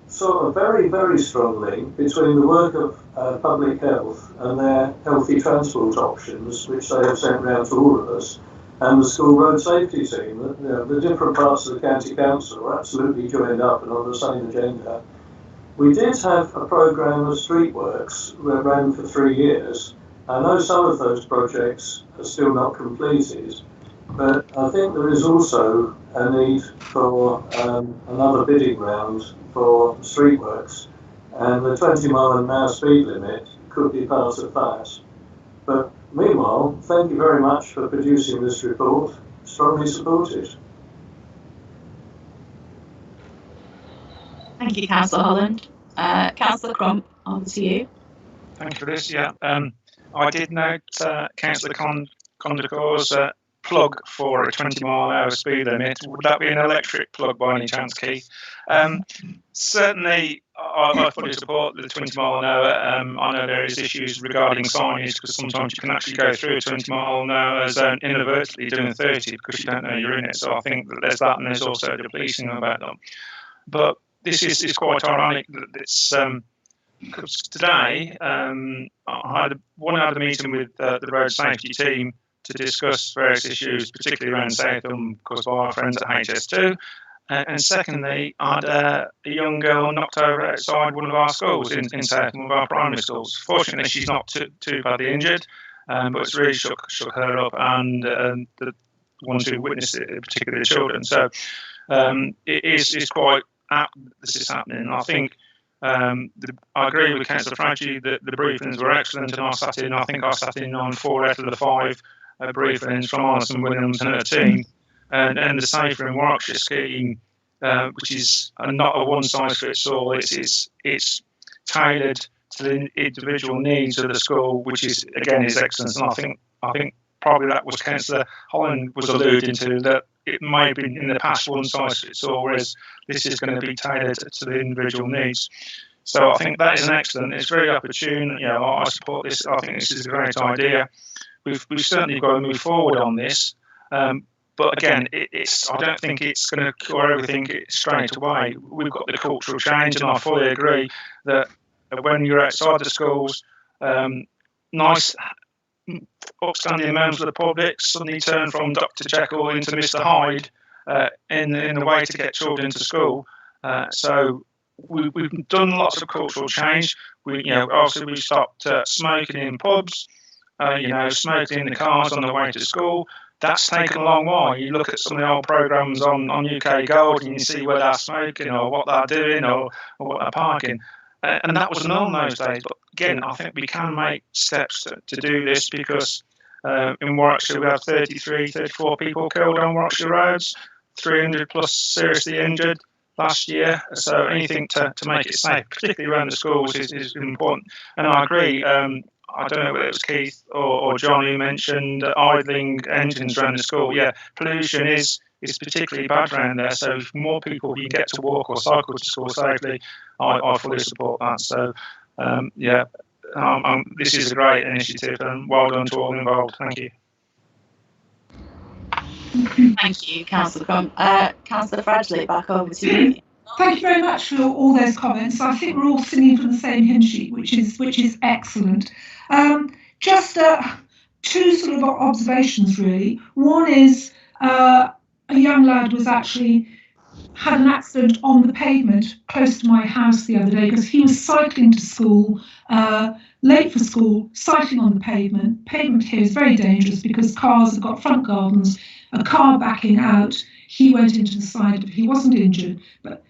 saw a very, very strong link between the work of public health and their healthy transport options, which they have sent round to all of us, and the school road safety team. The different parts of the county council are absolutely joined up and on the same agenda. We did have a programme of street works that ran for 3 years. I know some of those projects are still not completed, but I think there is also a need for another bidding round for street works, and the 20-mile-an-hour speed limit could be part of that. But meanwhile, thank you very much for producing this report. Strongly supported. Thank you, Councillor Holland. Councillor Crump, on to you. Thank you for this. Yeah, I did note Councillor Condacor's plug for a 20-mile-an-hour speed limit. Would that be an electric plug by any chance, Keith? Certainly, I fully support the 20-mile-an-hour. I know there is issues regarding signage because sometimes you can actually go through a 20-mile-an-hour zone inadvertently doing 30 because you don't know you're in it. So I think that there's that, and there's also the policing about them. But this is quite ironic that it's because today I had a meeting with the road safety team to discuss various issues, particularly around Southam, because of our friends at HS2. And secondly, I had a young girl knocked over outside one of our schools in Southam, one of our primary schools. Fortunately, she's not too badly injured, but it's really shook her up, and the ones who witnessed it, particularly the children. So it is quite apt this is happening. And I think I agree with Councillor Fraggy that the briefings were excellent, and I sat in on 4 out of the 5 briefings from Alison Williams and her team. And the Safer in Warwickshire scheme, which is not a one-size-fits-all, it's tailored to the individual needs of the school, which is excellent. And I think probably that was Councillor Holland was alluding to, that it may have been in the past one-size-fits-all, whereas this is going to be tailored to the individual needs. So I think that is an excellent. It's very opportune. I support this. I think this is a great idea. We've certainly got to move forward on this. But again, I don't think it's going to cure everything straight away. We've got the cultural change, and I fully agree that when you're outside the schools, nice, upstanding members of the public suddenly turn from Dr. Jekyll into Mr. Hyde in the way to get children to school. So we've done lots of cultural change. Obviously we've stopped smoking in pubs, smoking in the cars on the way to school. That's taken a long while. You look at some of the old programmes on UK Gold and you see where they're smoking or what they're doing or what they're parking. And that was none those days. But again, I think we can make steps to do this, because in Warwickshire we have 34 people killed on Warwickshire roads, 300 plus seriously injured last year. So anything to make it safe, particularly around the schools, is important. And I agree. I don't know whether it was Keith or John who mentioned idling engines around the school. Yeah, pollution is particularly bad around there. So if more people can get to walk or cycle to school safely, I fully support that. So this is a great initiative, and well done to all involved. Thank you. Thank you, Councillor Crump. Councillor Fradley, back over to you. Thank you very much for all those comments. I think we're all singing from the same hymn sheet, which is excellent. Just 2 sort of observations, really. One is a young lad was actually had an accident on the pavement close to my house the other day, because he was cycling to school, late for school, cycling on the pavement. Pavement here is very dangerous because cars have got front gardens. A car backing out, he went into the side of it. He wasn't injured, but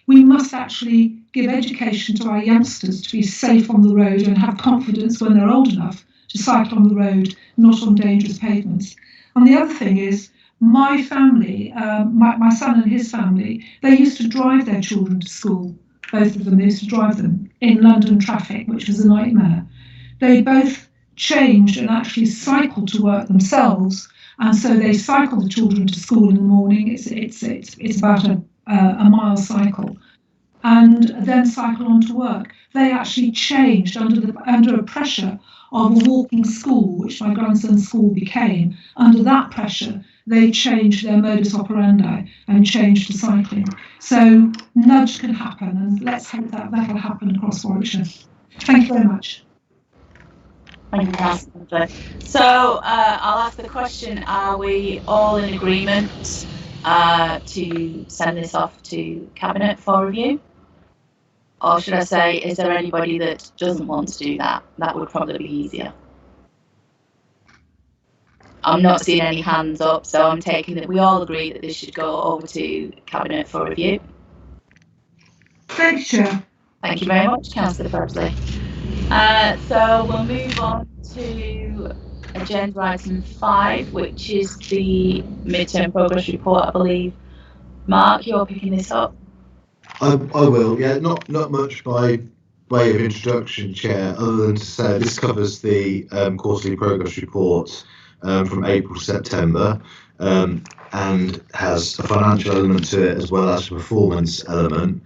we must actually give education to our youngsters to be safe on the road and have confidence when they're old enough to cycle on the road, not on dangerous pavements. And the other thing is, my family, my son and his family, they used to drive their children to school. Both of them, they used to drive them in London traffic, which was a nightmare. They both changed and actually cycled to work themselves, and so they cycle the children to school in the morning. It's about a mile cycle, and then cycle on to work. They actually changed under a pressure of a walking school, which my grandson's school became. Under that pressure, they changed their modus operandi and changed to cycling. So nudge can happen, and let's hope that will happen across Warwickshire. Thank you very much. Thank you, Councillor. So I'll ask the question, are we all in agreement to send this off to Cabinet for review? Or should I say, is there anybody that doesn't want to do that? That would probably be easier. I'm not seeing any hands up, so I'm taking that we all agree that this should go over to Cabinet for review. Thank you, Chair. Thank you very much, Councillor Pursley. So we'll move on to agenda item 5, which is the midterm progress report, I believe. Mark, you're picking this up. I will, yeah, not much by way of introduction, Chair, other than to say this covers the quarterly progress report from April to September, and has a financial element to it as well as a performance element.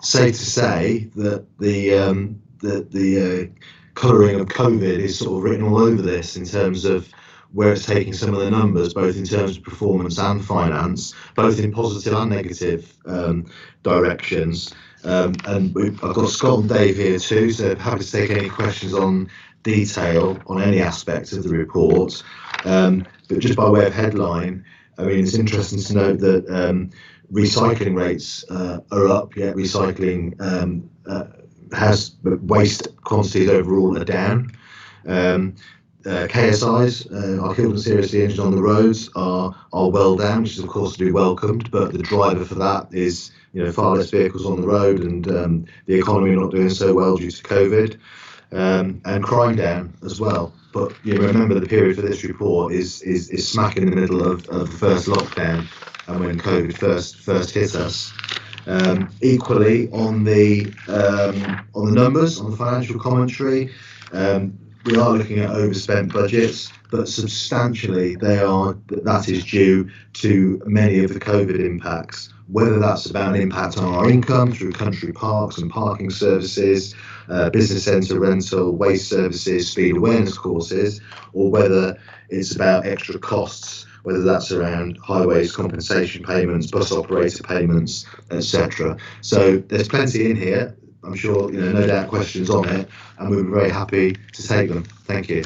Safe to say that the colouring of COVID is sort of written all over this in terms of where it's taking some of the numbers, both in terms of performance and finance, both in positive and negative directions. And I've got Scott and Dave here too, so happy to take any questions on detail on any aspect of the report. But just by way of headline, I mean, it's interesting to note that recycling rates are up, yet recycling waste quantities overall are down. KSIs, our killed and seriously injured on the roads, are well down, which is of course to be welcomed, but the driver for that is, you know, far less vehicles on the road and the economy not doing so well due to COVID, and crime down as well. But you know, remember the period for this report is smack in the middle of the first lockdown and when COVID first hit us. Equally on the numbers, on the financial commentary, we are looking at overspent budgets, but substantially that is due to many of the COVID impacts, whether that's about an impact on our income through country parks and parking services, business centre rental, waste services, speed awareness courses, or whether it's about extra costs, whether that's around highways compensation payments, bus operator payments, etc. So there's plenty in here. I'm sure, you know, no doubt questions on it, and we'll be very happy to take them. Thank you.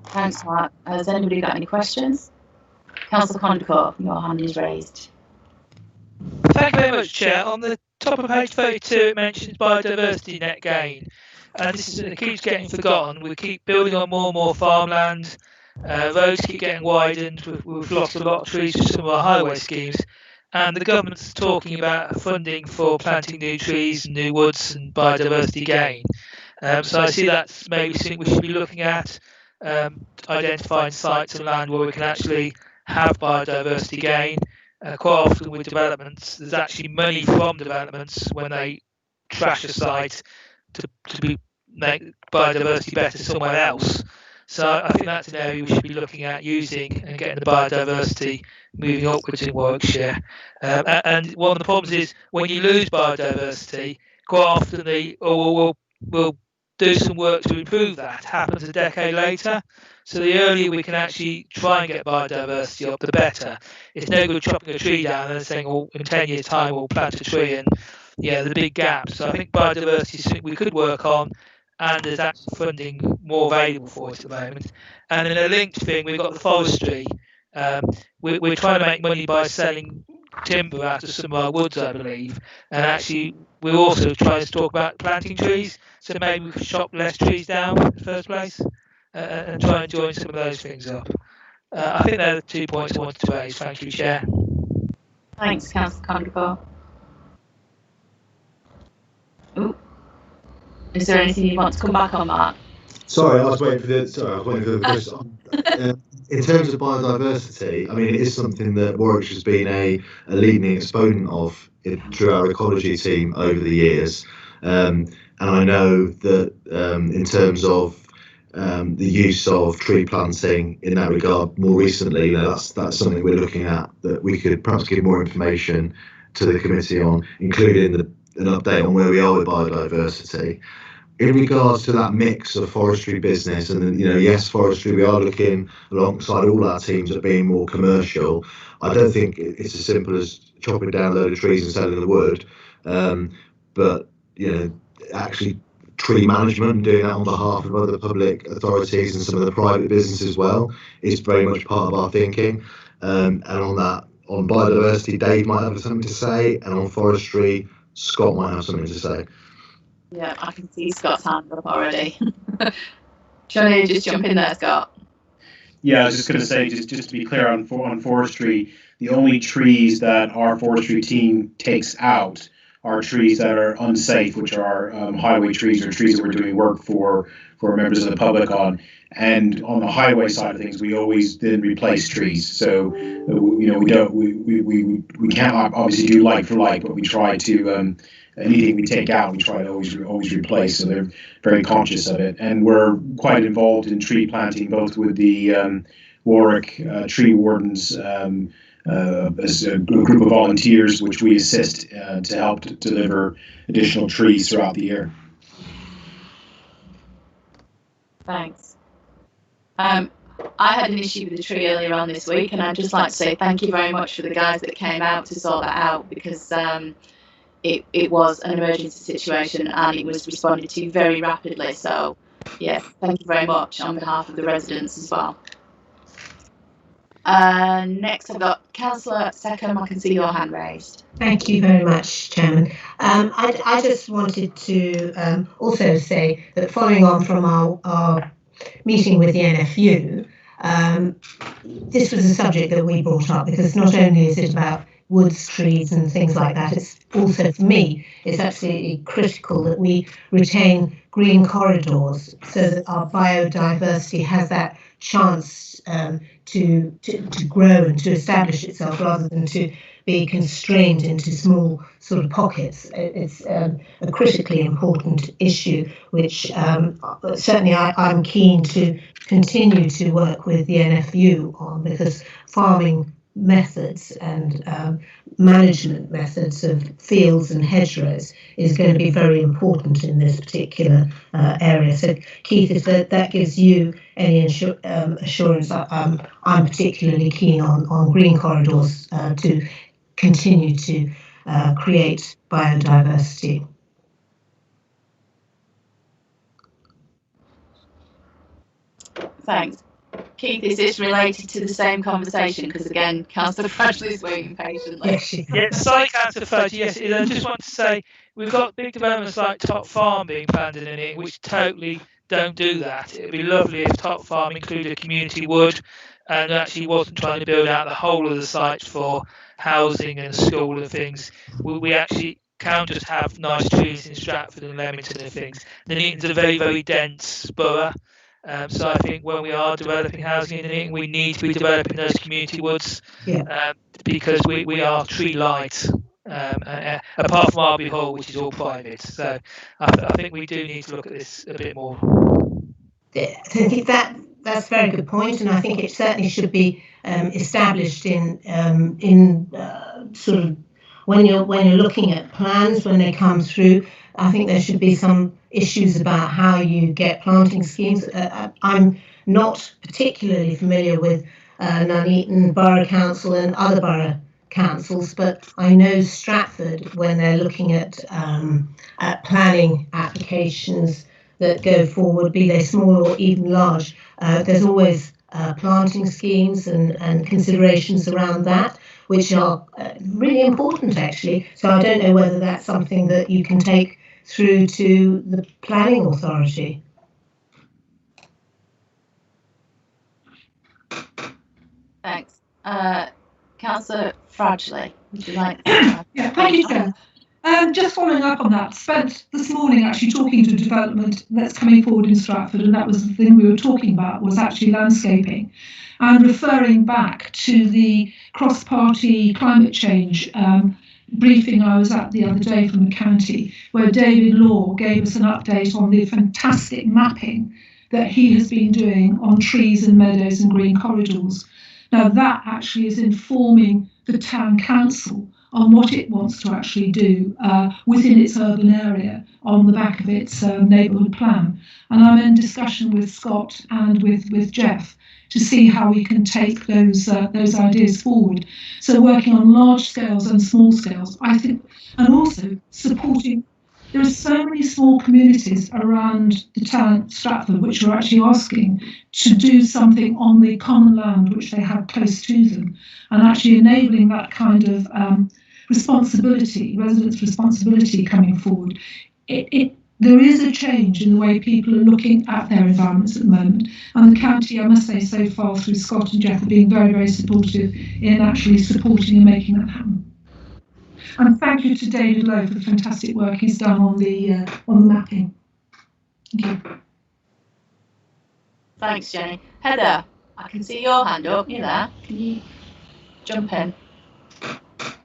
Thanks, Mark. Has anybody got any questions? Councillor Condacott, your hand is raised. Thank you very much, Chair. On the top of page 32, it mentions biodiversity net gain. And it keeps getting forgotten. We keep building on more and more farmland. Roads keep getting widened. We've lost a lot of trees with some of our highway schemes. And the government's talking about funding for planting new trees and new woods and biodiversity gain. So I see that's maybe something we should be looking at, identifying sites and land where we can actually have biodiversity gain. Quite often with developments, there's actually money from developments when they trash a site to make biodiversity better somewhere else. So I think that's an area we should be looking at using and getting the biodiversity moving upwards in Warwickshire. And one of the problems is when you lose biodiversity, quite often we'll do some work to improve that. Happens a decade later. So the earlier we can actually try and get biodiversity up, the better. It's no good chopping a tree down and saying, "Oh, in 10 years' time we'll plant a tree," and the big gap. So I think biodiversity is something we could work on, and there's actually funding more available for it at the moment. And in a linked thing, we've got the forestry. We're trying to make money by selling timber out of some of our woods, I believe. And actually, we're also trying to talk about planting trees. So maybe we could chop less trees down in the first place and try and join some of those things up. I think they're the 2 points I wanted to raise. Thank you, Chair. Thanks, Councillor Condacott. Is there anything you want to come back on, Mark? Sorry, I was waiting for the question. In terms of biodiversity, I mean, it is something that Warwickshire has been a leading exponent of through our ecology team over the years. And I know that in terms of the use of tree planting in that regard, more recently, that's something we're looking at, that we could perhaps give more information to the committee on, including an update on where we are with biodiversity. In regards to that mix of forestry business, and yes, forestry, we are looking alongside all our teams at being more commercial. I don't think it's as simple as chopping down a load of trees and selling the wood, but actually tree management, doing that on behalf of other public authorities and some of the private business as well, is very much part of our thinking. And on biodiversity, Dave might have something to say, and on forestry, Scott might have something to say. Yeah, I can see Scott's hand up already. Do you want to just jump in there, Scott? Yeah, I was just going to say, just to be clear on forestry, the only trees that our forestry team takes out are trees that are unsafe, which are highway trees or trees that we're doing work for members of the public on. And on the highway side of things, we always then replace trees. So we can't obviously do like for like, but we try to anything we take out, we try to always replace. So they're very conscious of it, and we're quite involved in tree planting, both with the Warwick tree wardens. As a group of volunteers, which we assist to help to deliver additional trees throughout the year. Thanks. I had an issue with the tree earlier on this week, and I'd just like to say thank you very much for the guys that came out to sort that out, because it was an emergency situation and it was responded to very rapidly. So, yeah, thank you very much on behalf of the residents as well. Next, I've got Councillor Seckham. I can see your hand raised. Thank you very much, Chairman. I just wanted to also say that following on from our meeting with the NFU, this was a subject that we brought up, because not only is it about woods, trees and things like that, it's also, for me, it's absolutely critical that we retain green corridors so that our biodiversity has that chance to grow and to establish itself, rather than to be constrained into small sort of pockets. It's a critically important issue, which certainly I'm keen to continue to work with the NFU on, because farming methods and management methods of fields and hedgerows is going to be very important in this particular area. So, Keith, if that gives you any assurance, I'm particularly keen on green corridors to continue to create biodiversity. Thanks. Keith, is this related to the same conversation? Because again, Councillor Fradgley is waiting patiently. Yes, sorry, Councillor Fudge. Yes, I just want to say we've got big developments like Top Farm being planned in it, which totally don't do that. It'd be lovely if Top Farm included a community wood and actually wasn't trying to build out the whole of the site for housing and school and things. We actually can't just have nice trees in Stratford and Leamington and things. Nuneaton's a very, very dense borough. So I think when we are developing housing in Nuneaton, we need to be developing those community woods, because we are tree light, apart from Arby Hall, which is all private. So I think we do need to look at this a bit more. I think that's a very good point, and I think it certainly should be established in sort of when you're looking at plans when they come through. I think there should be some issues about how you get planting schemes. I'm not particularly familiar with Nuneaton Borough Council and other borough councils, but I know Stratford, when they're looking at planning applications that go forward, be they small or even large, there's always planting schemes and considerations around that, which are really important, actually. So I don't know whether that's something that you can take through to the planning authority. Thanks. Councillor Fradgley, would you like to? Yeah, thank you, Chair. Just following up on that, spent this morning actually talking to development that's coming forward in Stratford, and that was the thing we were talking about, was actually landscaping, and referring back to the cross-party climate change briefing I was at the other day from the county, where David Law gave us an update on the fantastic mapping that he has been doing on trees and meadows and green corridors. Now that actually is informing the town council on what it wants to actually do within its urban area on the back of its neighbourhood plan. And I'm in discussion with Scott and with Jeff to see how we can take those ideas forward. So working on large scales and small scales, I think, and also supporting. There are so many small communities around the town, Stratford, which are actually asking to do something on the common land which they have close to them, and actually enabling that kind of responsibility, residents' responsibility coming forward. There is a change in the way people are looking at their environments at the moment, and the county, I must say, so far through Scott and Jeff, are being very, very supportive in actually supporting and making that happen. And thank you to David Lowe for the fantastic work he's done on the mapping. Thank you. Thanks, Jenny. Heather, I can see your hand up. You there? Can you jump in?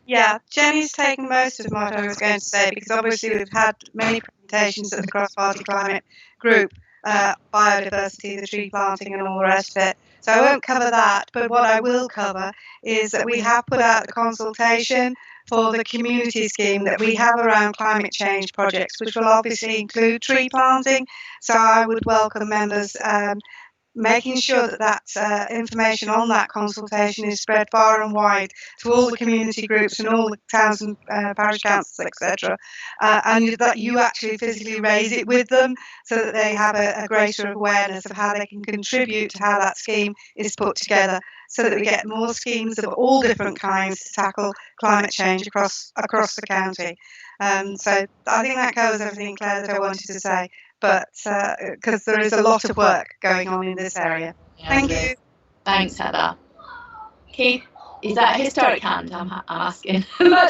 Yeah, Jenny's taken most of what I was going to say, because obviously we've had many presentations at the cross-party climate group, biodiversity, the tree planting and all the rest of it. So I won't cover that, but what I will cover is that we have put out the consultation for the community scheme that we have around climate change projects, which will obviously include tree planting. So I would welcome members making sure that information on that consultation is spread far and wide to all the community groups and all the towns and parish councils, etc., and that you actually physically raise it with them so that they have a greater awareness of how they can contribute to how that scheme is put together, so that we get more schemes of all different kinds to tackle climate change across the county. So I think that covers everything, Claire, that I wanted to say. But because there is a lot of work going on in this area. Yeah, Thank you. Thanks, Heather. Keith, is that a historic hand? I'm asking. No,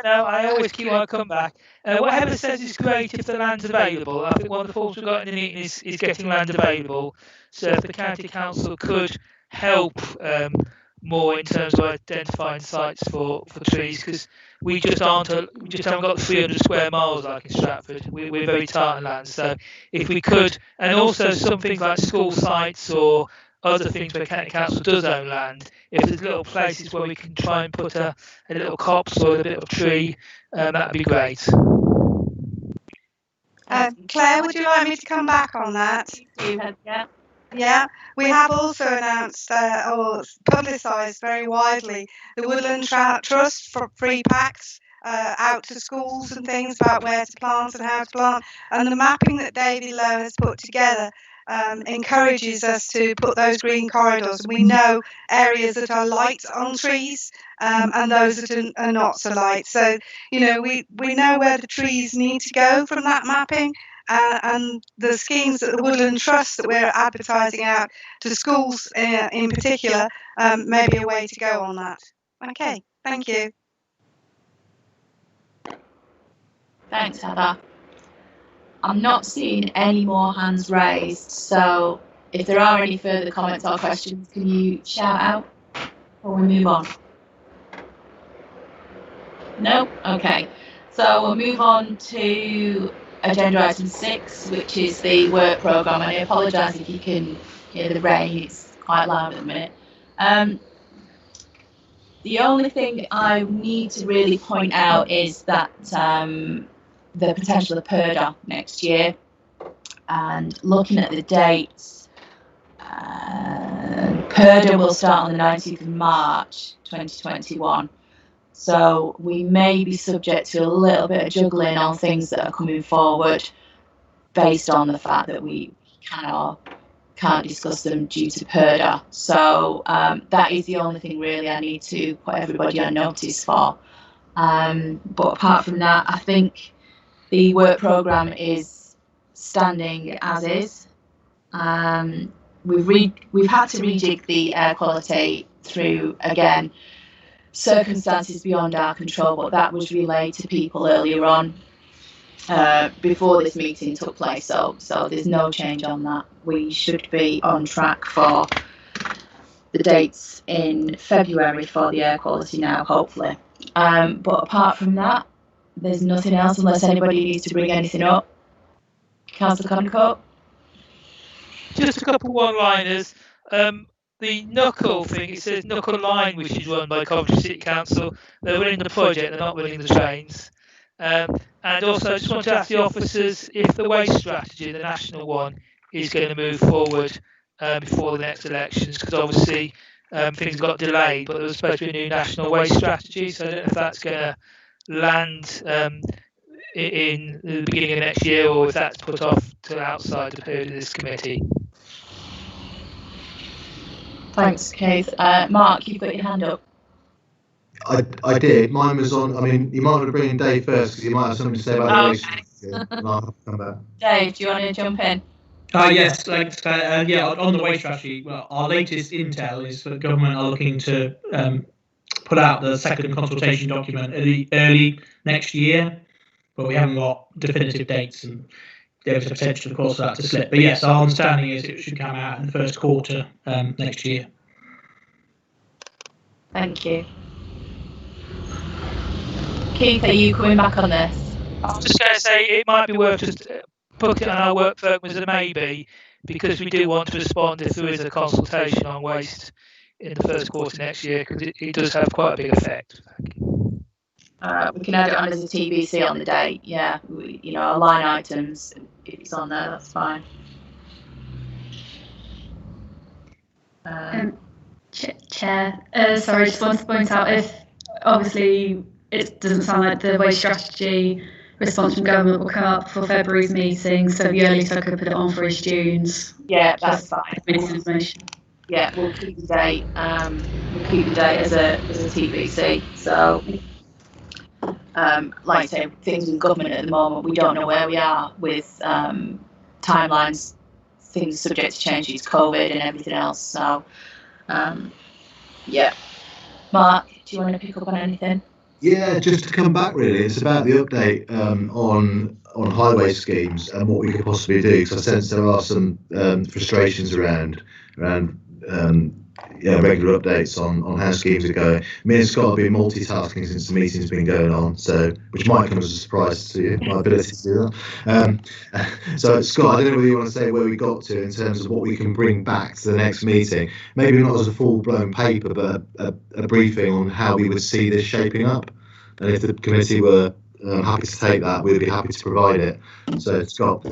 I always keep on come back. What Heather says is great if the land's available. I think one of the faults we've got in the meeting is getting land available. So if the county council could help more in terms of identifying sites for trees, because we just haven't got 300 square miles like in Stratford. We're very tight on land. So if we could, and also some things like school sites or other things where county council does own land, if there's little places where we can try and put a little copse or a bit of tree, that'd be great. Claire, would you like me to come back on that? Yeah. Yeah, we have also announced or publicised very widely the Woodland Trust for free packs out to schools and things about where to plant and how to plant. And the mapping that David Lowe has put together encourages us to put those green corridors. We know areas that are light on trees and those that are not so light. So, you know, we know where the trees need to go from that mapping. And the schemes that the Woodland Trust that we're advertising out to schools in particular may be a way to go on that. Okay, thank you. Thanks, Heather. I'm not seeing any more hands raised, so if there are any further comments or questions, can you shout out before we move on? No? Okay. So we'll move on to agenda item 6, which is the work programme. And I apologise if you can hear the rain, it's quite loud at the minute. The only thing I need to really point out is that the potential of PERDA next year, and looking at the dates, PERDA will start on the 19th of March 2021. So we may be subject to a little bit of juggling on things that are coming forward based on the fact that we can't discuss them due to PERDA. So that is the only thing really I need to put everybody on notice for. But apart from that, I think the work programme is standing as is. We've had to rejig the air quality through again circumstances beyond our control, but that was relayed to people earlier on before this meeting took place. So there's no change on that. We should be on track for the dates in February for the air quality now, hopefully. But apart from that, there's nothing else unless anybody needs to bring anything up. Councillor Connaught? Just a couple one-liners. The Knuckle thing, it says Knuckle Line, which is run by Coventry City Council. They're running the project, they're not running the trains. And also, I just want to ask the officers if the waste strategy, the national one, is going to move forward before the next elections, because obviously things got delayed, but there was supposed to be a new national waste strategy, so I don't know if that's going to land in the beginning of next year, or if that's put off to outside the period of this committee. Thanks, Keith. Mark, you've got your hand up. I did. Mine was on. I mean, you might want to bring in Dave first because you might have something to say about the race. And I'll come back. Dave, do you want to jump in? Yes, thanks. Yeah, on the waste strategy, well, our latest intel is that the government are looking to put out the second consultation document early next year, but we haven't got definitive dates, and there is a potential, of course, for that to slip. But yes, our understanding is it should come out in the first quarter next year. Thank you. Keith, are you coming back on this? I was just going to say it might be worth just putting on our work program as a maybe, because we do want to respond if there is a consultation on waste in the first quarter next year, because it does have quite a big effect. We can add it on as a TBC on the date. Yeah, our line items, if it's on there, that's fine. Chair, sorry, just want to point out, if obviously it doesn't sound like the waste strategy response from government will come up for February's meeting, so the earliest I could put it on for is June's. Yeah, that's fine. Information. Yeah, we'll keep the date. We'll keep the date as a TBC. So, like I say, things in government at the moment, we don't know where we are with timelines. Things are subject to change due to COVID and everything else. So, yeah. Mark, do you want to pick up on anything? Yeah, just to come back really, it's about the update on highway schemes and what we could possibly do, because I sense there are some frustrations around regular updates on how schemes are going. Me and Scott have been multitasking since the meeting's been going on, so which might come as a surprise to you, my ability to do that. So Scott, I don't know whether you want to say where we got to in terms of what we can bring back to the next meeting. Maybe not as a full-blown paper, but a briefing on how we would see this shaping up. And if the committee were happy to take that, we'd be happy to provide it. So Scott.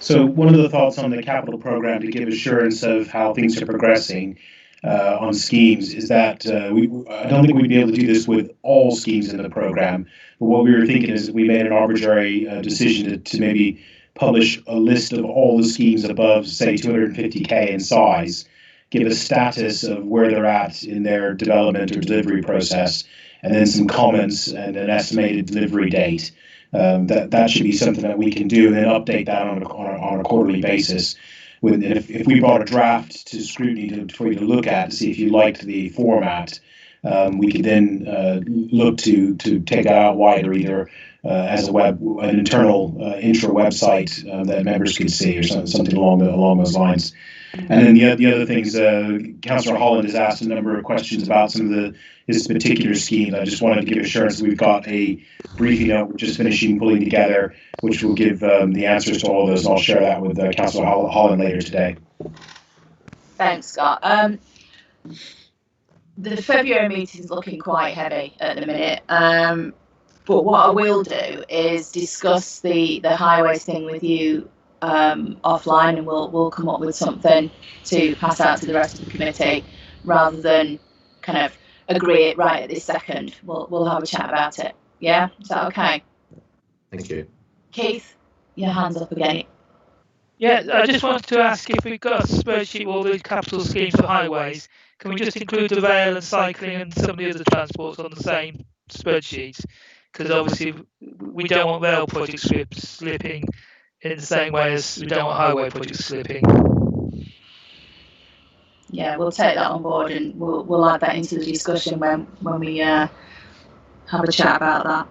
So one of the thoughts on the capital program to give assurance of how things are progressing on schemes is that I don't think we'd be able to do this with all schemes in the program. But what we were thinking is that we made an arbitrary decision to maybe publish a list of all the schemes above, say, 250k in size, give a status of where they're at in their development or delivery process, and then some comments and an estimated delivery date. That should be something that we can do, and then update that on a quarterly basis. If we brought a draft to scrutiny for you to look at to see if you liked the format, we could then look to take that out wider, either as an internal intra website that members could see, or something along those lines. And then the other things, Councillor Holland has asked a number of questions about some of his particular schemes. I just wanted to give assurance that we've got a briefing note we're just finishing pulling together, which will give the answers to all of those, and I'll share that with Councillor Holland later today. Thanks, Scott. The February meeting's looking quite heavy at the minute. But what I will do is discuss the highways thing with you offline, and we'll come up with something to pass out to the rest of the committee, rather than kind of agree it right at this second. We'll have a chat about it. Yeah, is that okay? Thank you. Keith, your hand's up again. Yeah, I just wanted to ask if we've got a spreadsheet of all the capital schemes for highways, can we just include the rail and cycling and some of the other transports on the same spreadsheet? Because obviously we don't want rail projects slipping in the same way as we don't want highway projects slipping. yeah, we'll take that on board and we'll add that into the discussion when we have a chat about that.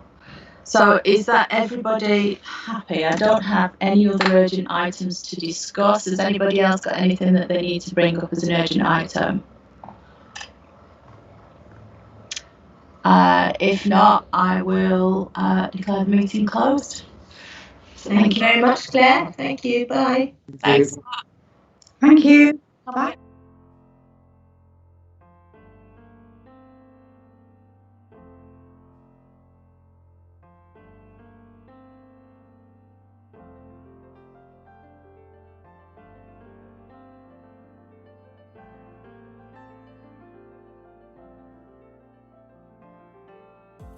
So is that everybody happy? I don't have any other urgent items to discuss. Has anybody else got anything that they need to bring up as an urgent item? If not, I will declare the meeting closed. Thank you very much, Claire. Thank you. Bye. Thanks. Thank you. Bye.